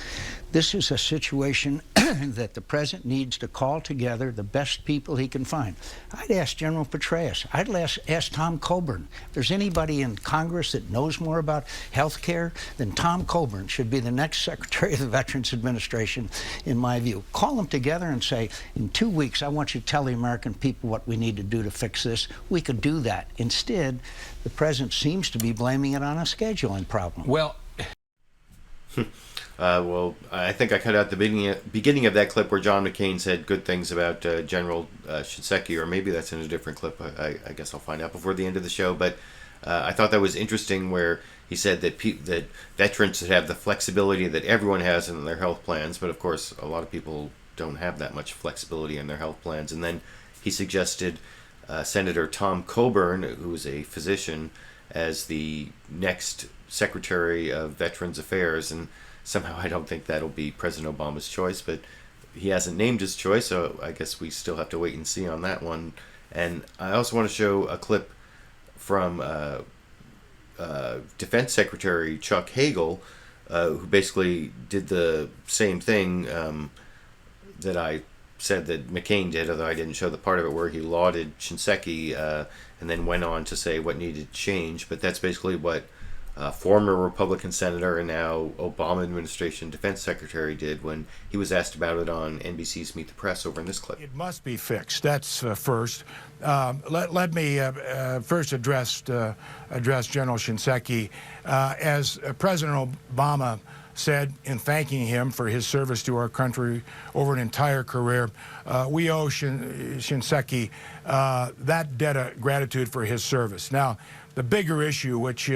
a situation that the president needs to call together the best people he can find. I'd ask General Petraeus. I'd ask Tom Coburn. If there's anybody in Congress that knows more about health care, then Tom Coburn should be the next Secretary of the Veterans Administration, in my view. Call them together and say, in 2 weeks, I want you to tell the American people what we need to do to fix this. We could do that. Instead, the president seems to be blaming it on a scheduling problem. Well, well, I think I cut out the beginning of that clip where John McCain said good things about General Shinseki, or maybe that's in a different clip. I guess I'll find out before the end of the show. But I thought that was interesting, where he said that that veterans should have the flexibility that everyone has in their health plans. But of course, a lot of people don't have that much flexibility in their health plans. And then he suggested Senator Tom Coburn, who's a physician, as the next Secretary of Veterans Affairs, and somehow I don't think that'll be President Obama's choice, but he hasn't named his choice, so I guess we still have to wait and see on that one. And I also want to show a clip from Defense Secretary Chuck Hagel, who basically did the same thing that I said that McCain did, although I didn't show the part of it where he lauded Shinseki and then went on to say what needed to change. But that's basically what former Republican senator and now Obama administration defense secretary did when he was asked about it on NBC's Meet the Press over in this clip. It must be fixed. That's first. Let me first address General Shinseki. As President Obama said in thanking him for his service to our country over an entire career, we owe Shinseki that debt of gratitude for his service. Now, the bigger issue, which you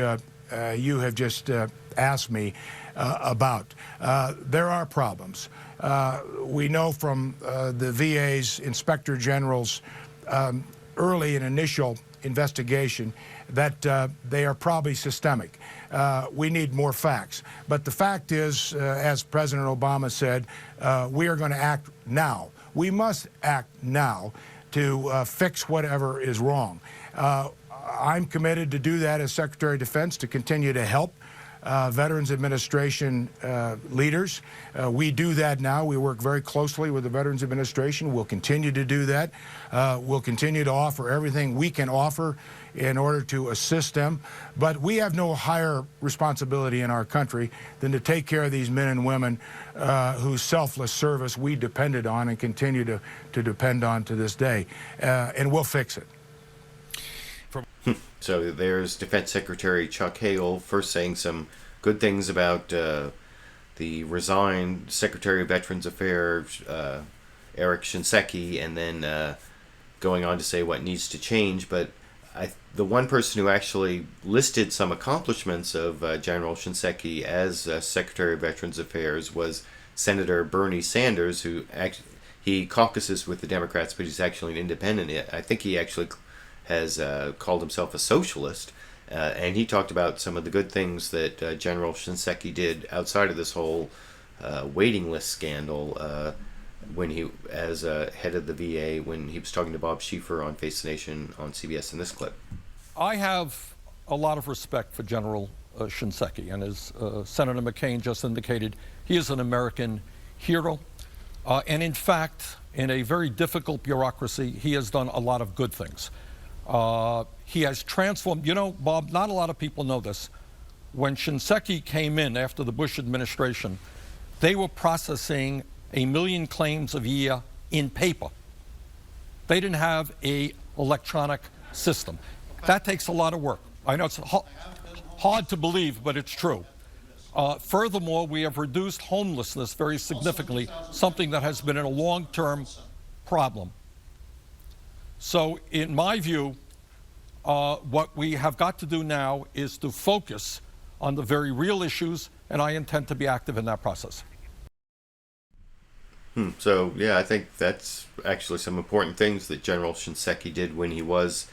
have just asked me about, there are problems. We know from the VA's Inspector General's early and initial investigation that they are probably systemic. We need more facts. But the fact is, as President Obama said, we are going to act now. We must act now to fix whatever is wrong. I'm committed to do that as Secretary of Defense, to continue to help Veterans Administration leaders. We do that now. We work very closely with the Veterans Administration. We'll continue to do that. We'll continue to offer everything we can offer in order to assist them. But we have no higher responsibility in our country than to take care of these men and women whose selfless service we depended on and continue to depend on to this day. And we'll fix it. So there's Defense Secretary Chuck Hagel first saying some good things about the resigned Secretary of Veterans Affairs, Eric Shinseki, and then going on to say what needs to change. But the one person who actually listed some accomplishments of General Shinseki as Secretary of Veterans Affairs was Senator Bernie Sanders, who he caucuses with the Democrats, but he's actually an independent. I think he actually has called himself a socialist, and he talked about some of the good things that General Shinseki did outside of this whole waiting list scandal when he, as head of the VA, when he was talking to Bob Schieffer on Face the Nation on CBS in this clip. I have a lot of respect for General Shinseki, and as Senator McCain just indicated, he is an American hero, and in fact, in a very difficult bureaucracy, he has done a lot of good things. He has transformed, you know, Bob, not a lot of people know this. When Shinseki came in after the Bush administration, they were processing 1 million claims a year in paper. They didn't have an electronic system. That takes a lot of work. I know it's hard to believe, but it's true. Furthermore, we have reduced homelessness very significantly, something that has been a long-term problem. So in my view, what we have got to do now is to focus on the very real issues, and I intend to be active in that process. So, yeah, I think that's actually some important things that General Shinseki did when he was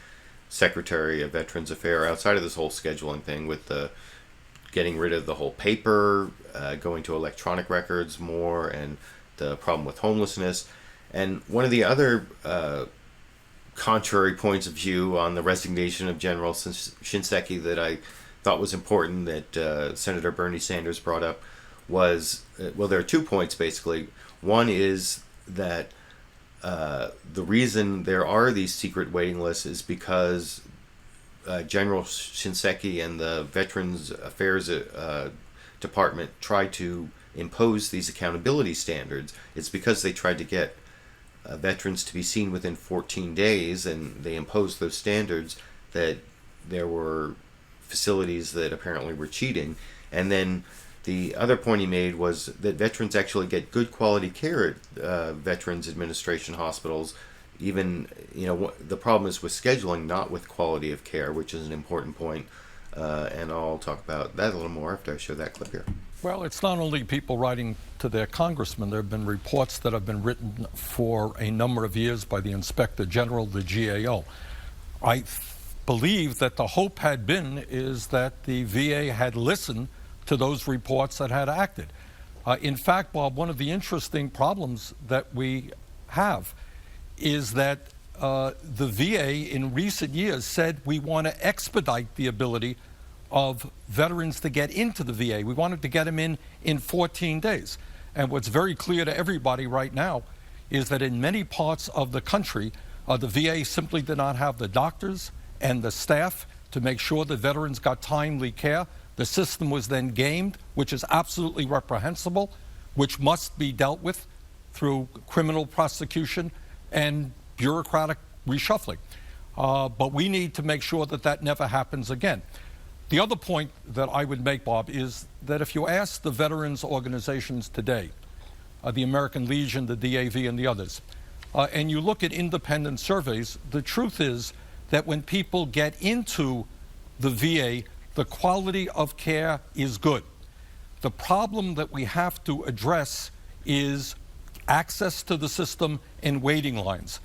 Secretary of Veterans Affairs, outside of this whole scheduling thing with the getting rid of the whole paper, going to electronic records more, and the problem with homelessness. And one of the other contrary points of view on the resignation of General Shinseki that I thought was important that Senator Bernie Sanders brought up was, well, there are 2 points basically. One is that the reason there are these secret waiting lists is because General Shinseki and the Veterans Affairs Department tried to impose these accountability standards. It's because they tried to get veterans to be seen within 14 days, and they imposed those standards that there were facilities that apparently were cheating. And then the other point he made was that veterans actually get good quality care at Veterans Administration hospitals. Even, the problem is with scheduling, not with quality of care, which is an important point. And I'll talk about that a little more after I show that clip here. Well, it's not only people writing to their congressman. There have been reports that have been written for a number of years by the Inspector General, the GAO. I believe that the hope had been is that the VA had listened to those reports that had acted. In fact, Bob, one of the interesting problems that we have is that the VA in recent years said we want to expedite the ability of veterans to get into the VA. We wanted to get them in 14 days. And what's very clear to everybody right now is that in many parts of the country, the VA simply did not have the doctors and the staff to make sure that veterans got timely care. The system was then gamed, which is absolutely reprehensible, which must be dealt with through criminal prosecution and bureaucratic reshuffling. But we need to make sure that that never happens again. The other point that I would make, Bob, is that if you ask the veterans organizations today, the American Legion, the DAV, and the others, and you look at independent surveys, the truth is that when people get into the VA, the quality of care is good. The problem that we have to address is access to the system and waiting lines.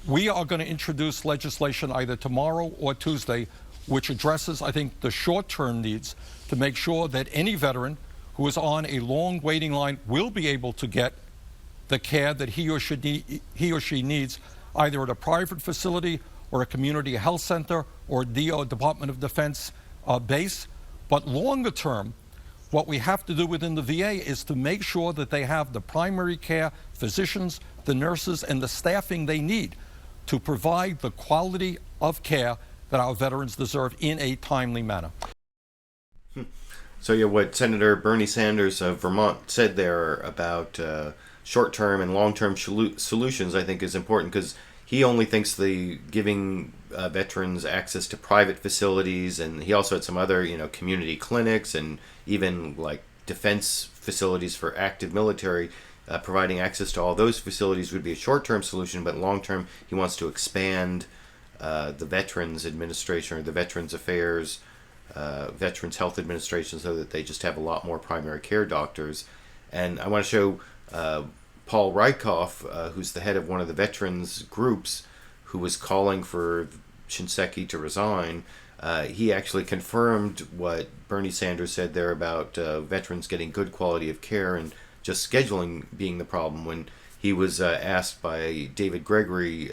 We are going to introduce legislation either tomorrow or Tuesday which addresses, I think, the short-term needs to make sure that any veteran who is on a long waiting line will be able to get the care that he or she needs, either at a private facility or a community health center or DO, Department of Defense base. But longer term, what we have to do within the VA is to make sure that they have the primary care physicians, the nurses, and the staffing they need to provide the quality of care that our veterans deserve in a timely manner. So yeah, what Senator Bernie Sanders of Vermont said there about short-term and long-term solutions, I think, is important, because he only thinks the giving veterans access to private facilities, and he also had some other, community clinics and even like defense facilities for active military. Providing access to all those facilities would be a short-term solution, but long-term, he wants to expand the Veterans Administration or the Veterans Affairs, Veterans Health Administration, so that they just have a lot more primary care doctors. And I want to show Paul Reickhoff, who's the head of one of the veterans groups, who was calling for Shinseki to resign. He actually confirmed what Bernie Sanders said there about veterans getting good quality of care and just scheduling being the problem. When he was asked by David Gregory,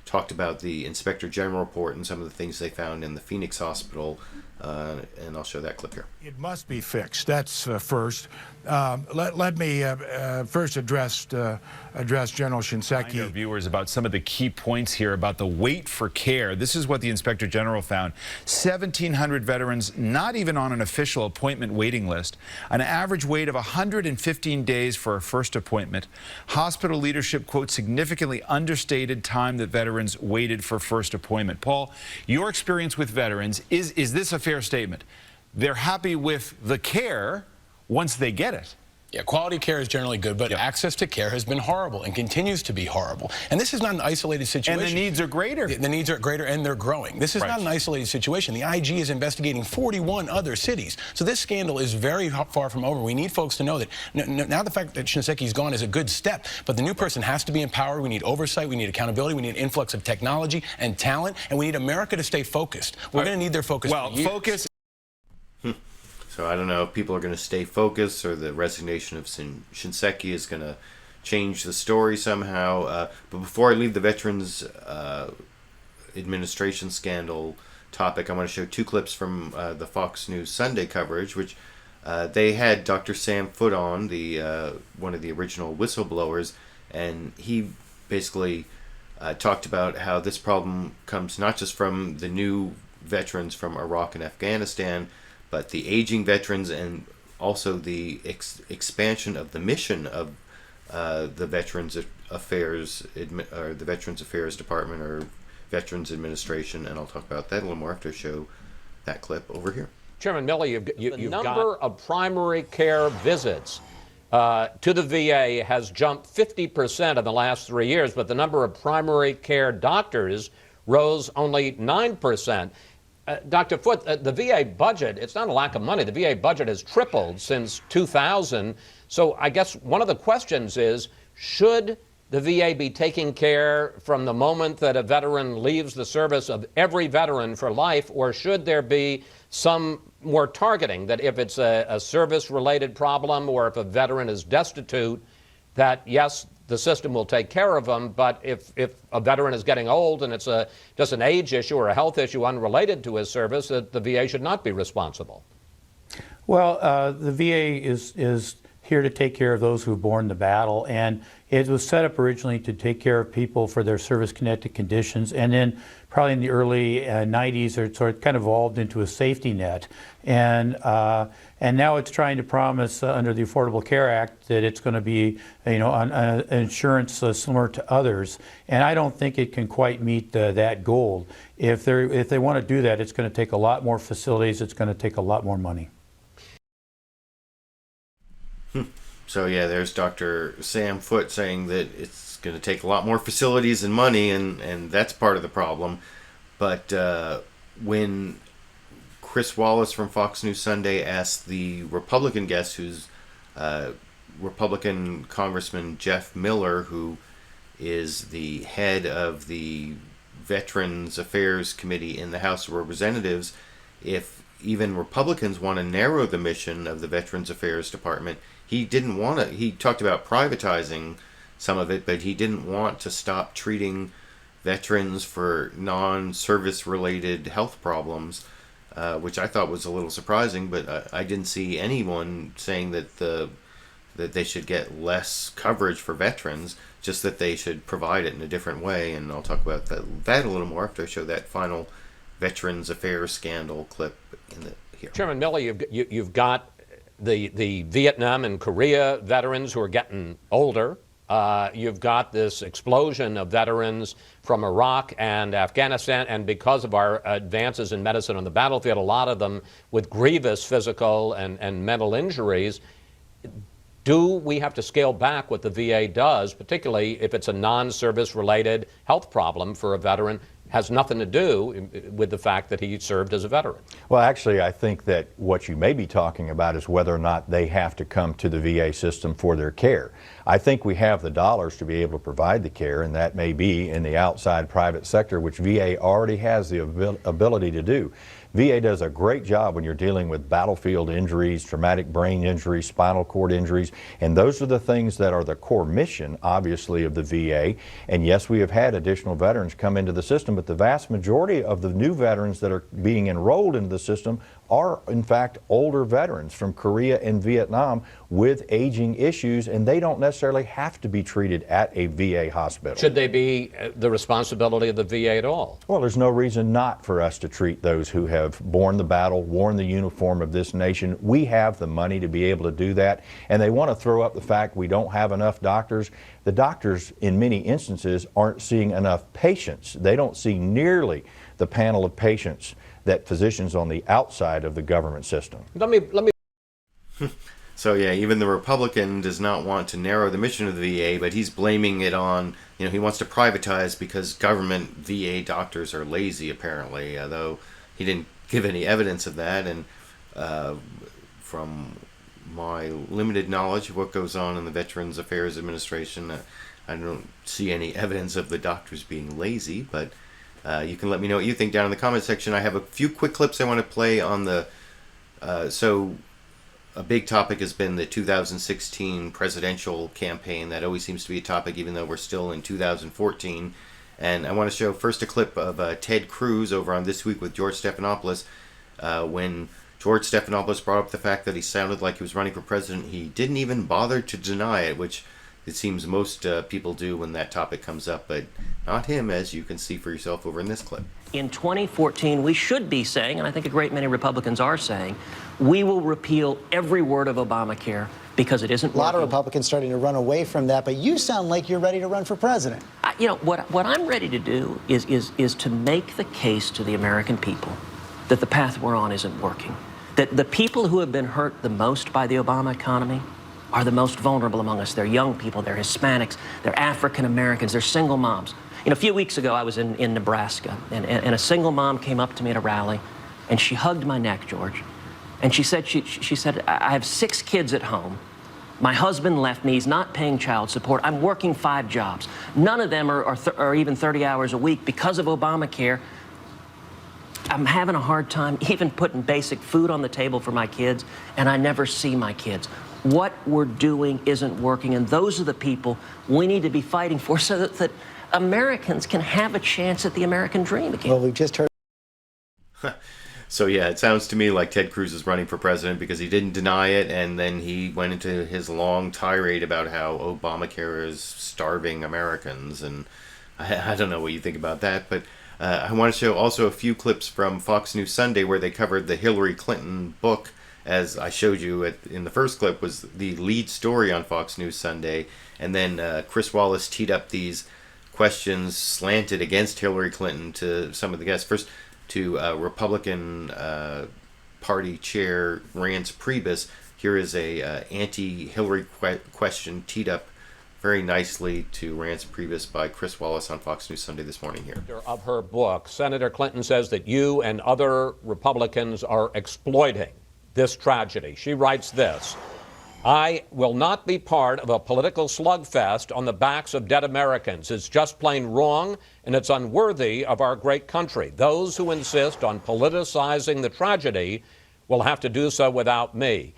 talked about the Inspector General report and some of the things they found in the Phoenix Hospital, and I'll show that clip here. It must be fixed. That's first. Let me first address General Shinseki. Remind our viewers about some of the key points here about the wait for care. This is what the Inspector General found. 1,700 veterans not even on an official appointment waiting list. An average wait of 115 days for a first appointment. Hospital leadership, quote, significantly understated time that veterans waited for first appointment. Paul, your experience with veterans, is this a fair statement? They're happy with the care once they get it, Yeah, quality care is generally good, but access to care has been horrible and continues to be horrible. And this is not an isolated situation. And the needs are greater. The needs are greater, and they're growing. This is not an isolated situation. The IG is investigating 41 other cities. So this scandal is very far from over. We need folks to know that now the fact that Shinseki's gone is a good step, but the new person has to be empowered. We need oversight. We need accountability. We need an influx of technology and talent, and we need America to stay focused. We're going to need their focus. Well, focus. So I don't know if people are going to stay focused or the resignation of Shinseki is going to change the story somehow. But before I leave the Veterans Administration scandal topic, I want to show two clips from the Fox News Sunday coverage, which they had Dr. Sam Foote on, one of the original whistleblowers, and he basically talked about how this problem comes not just from the new veterans from Iraq and Afghanistan, but the aging veterans and also the expansion of the mission of the Veterans Affairs or the Veterans Affairs Department or Veterans Administration, and I'll talk about that a little more after I show that clip over here. Chairman Miller, the number of primary care visits to the VA has jumped 50% in the last 3 years, but the number of primary care doctors rose only 9%. Dr. Foote, the VA budget, it's not a lack of money. The VA budget has tripled since 2000. So I guess one of the questions is, should the VA be taking care from the moment that a veteran leaves the service of every veteran for life, or should there be some more targeting, that if it's a service-related problem or if a veteran is destitute, that yes, the system will take care of them, but if a veteran is getting old and it's just an age issue or a health issue unrelated to his service, that the VA should not be responsible? Well, the VA is here to take care of those who've borne the battle, and it was set up originally to take care of people for their service-connected conditions, and then probably in the early 90s it sort of kind of evolved into a safety net, and now it's trying to promise under the Affordable Care Act that it's going to be, an insurance similar to others, and I don't think it can quite meet that goal. If they want to do that, it's going to take a lot more facilities. It's going to take a lot more money. So yeah, there's Dr. Sam Foote saying that it's going to take a lot more facilities and money, and that's part of the problem. But when Chris Wallace from Fox News Sunday asked the Republican guest, who's Republican Congressman Jeff Miller, who is the head of the Veterans Affairs Committee in the House of Representatives, if even Republicans want to narrow the mission of the Veterans Affairs Department, he didn't want to. He talked about privatizing some of it, but he didn't want to stop treating veterans for non-service related health problems, which I thought was a little surprising, but I didn't see anyone saying that that they should get less coverage for veterans, just that they should provide it in a different way, and I'll talk about that a little more after I show that final Veterans Affairs scandal clip here. Chairman Miller, you've got the Vietnam and Korea veterans who are getting older. You've got this explosion of veterans from Iraq and Afghanistan, and because of our advances in medicine on the battlefield, a lot of them with grievous physical and mental injuries. Do we have to scale back what the VA does, particularly if it's a non-service related health problem for a veteran, has nothing to do with the fact that he served as a veteran? Well, actually, I think that what you may be talking about is whether or not they have to come to the VA system for their care. I think we have the dollars to be able to provide the care, and that may be in the outside private sector, which VA already has the ability to do. VA does a great job when you're dealing with battlefield injuries, traumatic brain injuries, spinal cord injuries, and those are the things that are the core mission, obviously, of the VA. And yes, we have had additional veterans come into the system, but the vast majority of the new veterans that are being enrolled into the system are, in fact, older veterans from Korea and Vietnam with aging issues, and they don't necessarily have to be treated at a VA hospital. Should they be the responsibility of the VA at all? Well, there's no reason not for us to treat those who have borne the battle, worn the uniform of this nation. We have the money to be able to do that, and they want to throw up the fact we don't have enough doctors. The doctors, in many instances, aren't seeing enough patients. They don't see nearly the panel of patients that physicians on the outside of the government system. Let me So yeah, even the Republican does not want to narrow the mission of the VA, but he's blaming it on, he wants to privatize because government VA doctors are lazy, apparently, though he didn't give any evidence of that. And from my limited knowledge of what goes on in the Veterans Affairs Administration, I don't see any evidence of the doctors being lazy, but you can let me know what you think down in the comment section. I have a few quick clips I want to play on the... So a big topic has been the 2016 presidential campaign. That always seems to be a topic, even though we're still in 2014. And I want to show first a clip of Ted Cruz over on This Week with George Stephanopoulos. When George Stephanopoulos brought up the fact that he sounded like he was running for president, he didn't even bother to deny it, which it seems most people do when that topic comes up, but not him, as you can see for yourself over in this clip. In 2014, we should be saying, and I think a great many Republicans are saying, we will repeal every word of Obamacare because it isn't working. A lot of Republicans starting to run away from that, but you sound like you're ready to run for president. What I'm ready to do is to make the case to the American people that the path we're on isn't working. That the people who have been hurt the most by the Obama economy are the most vulnerable among us. They're young people, they're Hispanics, they're African Americans, they're single moms. A few weeks ago I was in Nebraska, and a single mom came up to me at a rally, and she hugged my neck, George. And she said, I have 6 kids at home. My husband left me, he's not paying child support. I'm working 5 jobs. None of them are even 30 hours a week because of Obamacare. I'm having a hard time even putting basic food on the table for my kids, and I never see my kids. What we're doing isn't working, and those are the people we need to be fighting for so that Americans can have a chance at the American dream again. Well, we just heard. So yeah, it sounds to me like Ted Cruz is running for president because he didn't deny it, and then he went into his long tirade about how Obamacare is starving Americans, and I don't know what you think about that, but I want to show also a few clips from Fox News Sunday where they covered the Hillary Clinton book. As I showed you in the first clip, was the lead story on Fox News Sunday, and then Chris Wallace teed up these questions slanted against Hillary Clinton to some of the guests. First, to Republican Party Chair Reince Priebus. Here is a anti-Hillary question teed up very nicely to Reince Priebus by Chris Wallace on Fox News Sunday this morning here. Of her book, Senator Clinton says that you and other Republicans are exploiting this tragedy. She writes this: I will not be part of a political slugfest on the backs of dead Americans. It's just plain wrong, and it's unworthy of our great country. Those who insist on politicizing the tragedy will have to do so without me.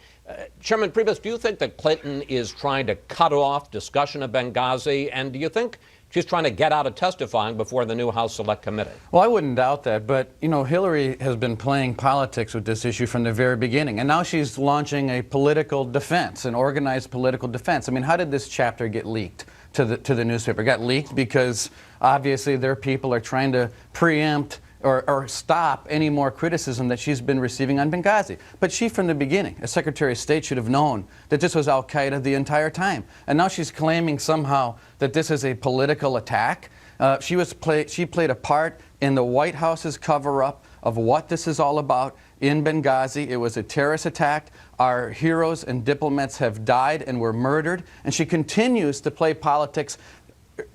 Chairman Priebus, do you think that Clinton is trying to cut off discussion of Benghazi, and do you think she's trying to get out of testifying before the new House Select Committee? Well, I wouldn't doubt that, but, Hillary has been playing politics with this issue from the very beginning, and now she's launching a political defense, an organized political defense. I mean, how did this chapter get leaked to the newspaper? It got leaked because, obviously, their people are trying to preempt or stop any more criticism that she's been receiving on Benghazi. But she, from the beginning, as Secretary of State, should have known that this was al-Qaeda the entire time. And now she's claiming somehow that this is a political attack. She played a part in the White House's cover-up of what this is all about in Benghazi. It was a terrorist attack. Our heroes and diplomats have died and were murdered. And she continues to play politics.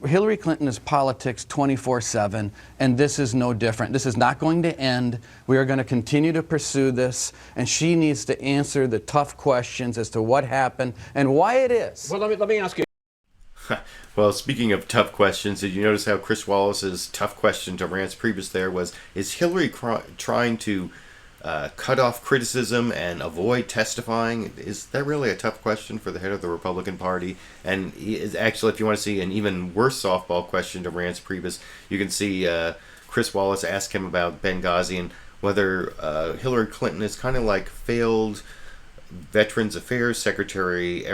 Hillary Clinton is politics 24/7, and this is no different. This is not going to end. We are going to continue to pursue this, and she needs to answer the tough questions as to what happened and why it is. Well, let me ask you. Well, speaking of tough questions, did you notice how Chris Wallace's tough question to Reince Priebus there was, is Hillary trying to cut off criticism and avoid testifying? Is that really a tough question for the head of the Republican Party? And actually, if you want to see an even worse softball question to Reince Priebus, you can see Chris Wallace ask him about Benghazi and whether Hillary Clinton is kind of like failed Veterans Affairs Secretary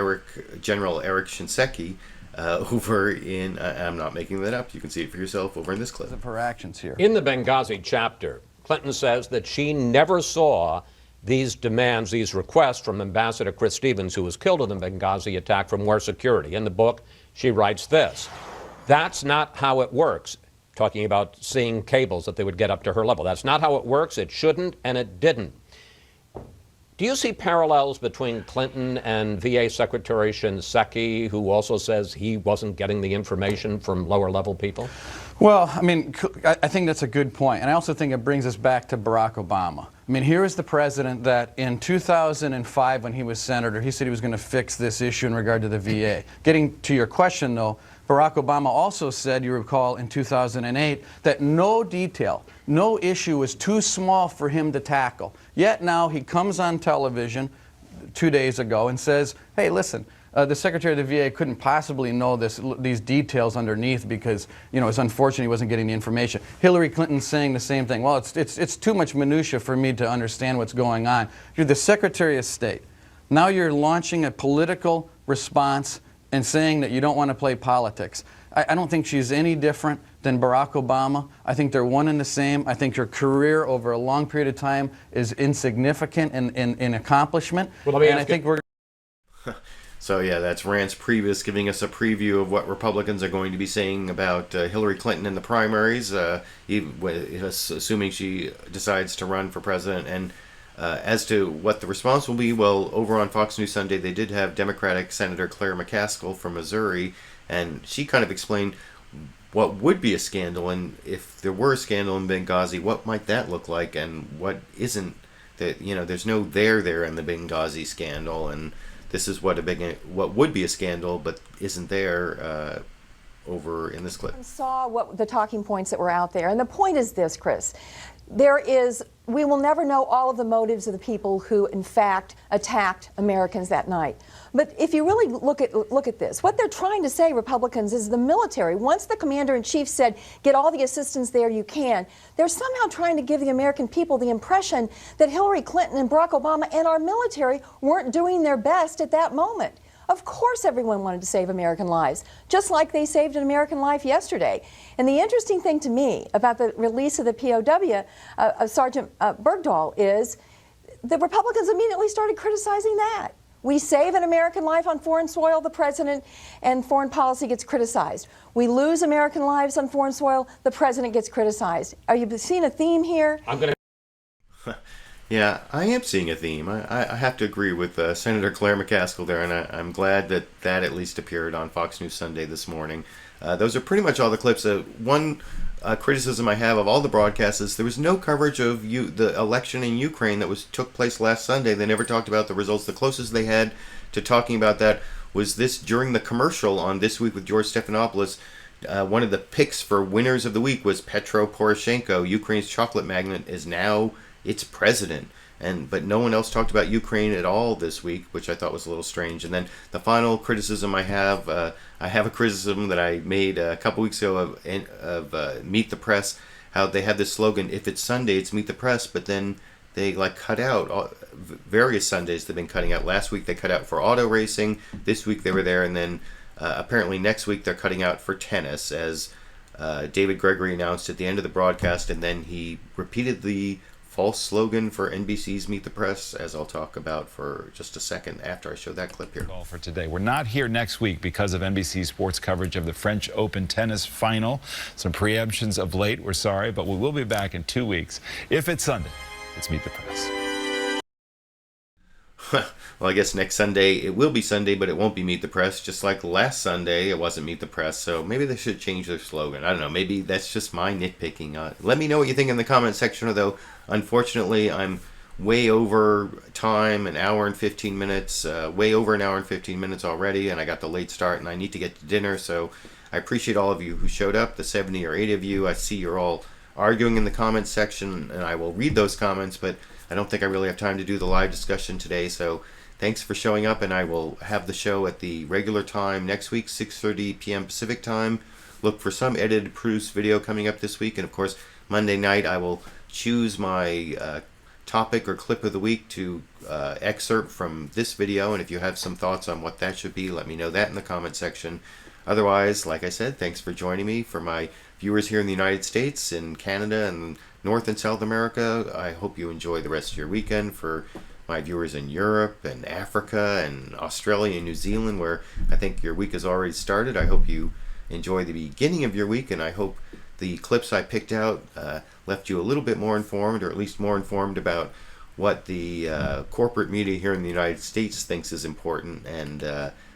General Eric Shinseki over in, I'm not making that up, you can see it for yourself over in this clip. Of her actions here. In the Benghazi chapter, Clinton says that she never saw these demands, these requests from Ambassador Chris Stevens, who was killed in the Benghazi attack, for more security. In the book, she writes this: that's not how it works, talking about seeing cables that they would get up to her level. That's not how it works. It shouldn't, and it didn't. Do you see parallels between Clinton and VA Secretary Shinseki, who also says he wasn't getting the information from lower-level people? Well, I mean, I think that's a good point. And I also think it brings us back to Barack Obama. I mean, here is the president that in 2005, when he was senator, he said he was going to fix this issue in regard to the VA. Getting to your question, though, Barack Obama also said, you recall, in 2008, that no detail, no issue was too small for him to tackle. Yet now he comes on television 2 days ago and says, hey, listen, the Secretary of the VA couldn't possibly know these details underneath because, you know, it's unfortunate he wasn't getting the information. Hillary Clinton's saying the same thing. Well, it's too much minutia for me to understand what's going on. You're the Secretary of State. Now you're launching a political response and saying that you don't want to play politics. I don't think she's any different than Barack Obama. I think they're one and the same. I think her career over a long period of time is insignificant in accomplishment. Well, let me and ask I think we're So yeah, that's Reince Priebus giving us a preview of what Republicans are going to be saying about Hillary Clinton in the primaries, assuming she decides to run for president. And as to what the response will be, well, over on Fox News Sunday, they did have Democratic Senator Claire McCaskill from Missouri, and she kind of explained what would be a scandal, and if there were a scandal in Benghazi, what might that look like, and what isn't. That, you know, there's no there in the Benghazi scandal, and this is what would be a scandal, but isn't there over in this clip. Saw what the talking points that were out there, and the point is this, Chris. We will never know all of the motives of the people who, in fact, attacked Americans that night. But if you really look at this, what they're trying to say, Republicans, is the military. Once the commander-in-chief said, get all the assistance there you can, they're somehow trying to give the American people the impression that Hillary Clinton and Barack Obama and our military weren't doing their best at that moment. Of course everyone wanted to save American lives, just like they saved an American life yesterday. And the interesting thing to me about the release of the POW of Sgt Bergdahl is the Republicans immediately started criticizing that. We save an American life on foreign soil, the president and foreign policy gets criticized. We lose American lives on foreign soil, the president gets criticized. Are you seeing a theme here? I'm going to... Yeah, I am seeing a theme. I have to agree with Senator Claire McCaskill there, and I'm glad that at least appeared on Fox News Sunday this morning. Those are pretty much all the clips. One criticism I have of all the broadcasts is there was no coverage of the election in Ukraine that took place last Sunday. They never talked about the results. The closest they had to talking about that was this during the commercial on This Week with George Stephanopoulos. One of the picks for winners of the week was Petro Poroshenko. Ukraine's chocolate magnate is now its president, but no one else talked about Ukraine at all this week, which I thought was a little strange. And then the final criticism I have a criticism that I made a couple weeks ago of Meet the Press, how they had this slogan, if it's Sunday, it's Meet the Press, but then they cut out various Sundays they've been cutting out. Last week they cut out for auto racing, this week they were there, and then apparently next week they're cutting out for tennis, as David Gregory announced at the end of the broadcast, and then he repeated the false slogan for NBC's Meet the Press, as I'll talk about for just a second after I show that clip here. All for today. We're not here next week because of NBC Sports coverage of the French Open tennis final. Some preemptions of late, we're sorry, but we will be back in 2 weeks. If it's Sunday, it's Meet the Press. Well, I guess next Sunday it will be Sunday, but it won't be Meet the Press. Just like last Sunday, it wasn't Meet the Press. So maybe they should change their slogan. I don't know. Maybe that's just my nitpicking. Let me know what you think in the comment section. Although, unfortunately, I'm way over time, an hour and 15 minutes, way over an hour and 15 minutes already, and I got the late start, and I need to get to dinner. So I appreciate all of you who showed up, the 70 or 80 of you. I see you're all arguing in the comments section, and I will read those comments, but I don't think I really have time to do the live discussion today. So thanks for showing up, and I will have the show at the regular time next week, 6:30 p.m. Pacific time. Look for some edited Cruz video coming up this week, and of course Monday night I will choose my topic or clip of the week to excerpt from this video, and if you have some thoughts on what that should be, let me know that in the comment section. Otherwise, like I said, thanks for joining me. For my viewers here in the United States, in Canada, and North and South America, I hope you enjoy the rest of your weekend. For my viewers in Europe and Africa and Australia and New Zealand, where I think your week has already started, I hope you enjoy the beginning of your week, and I hope the clips I picked out left you a little bit more informed, or at least more informed about what the corporate media here in the United States thinks is important, and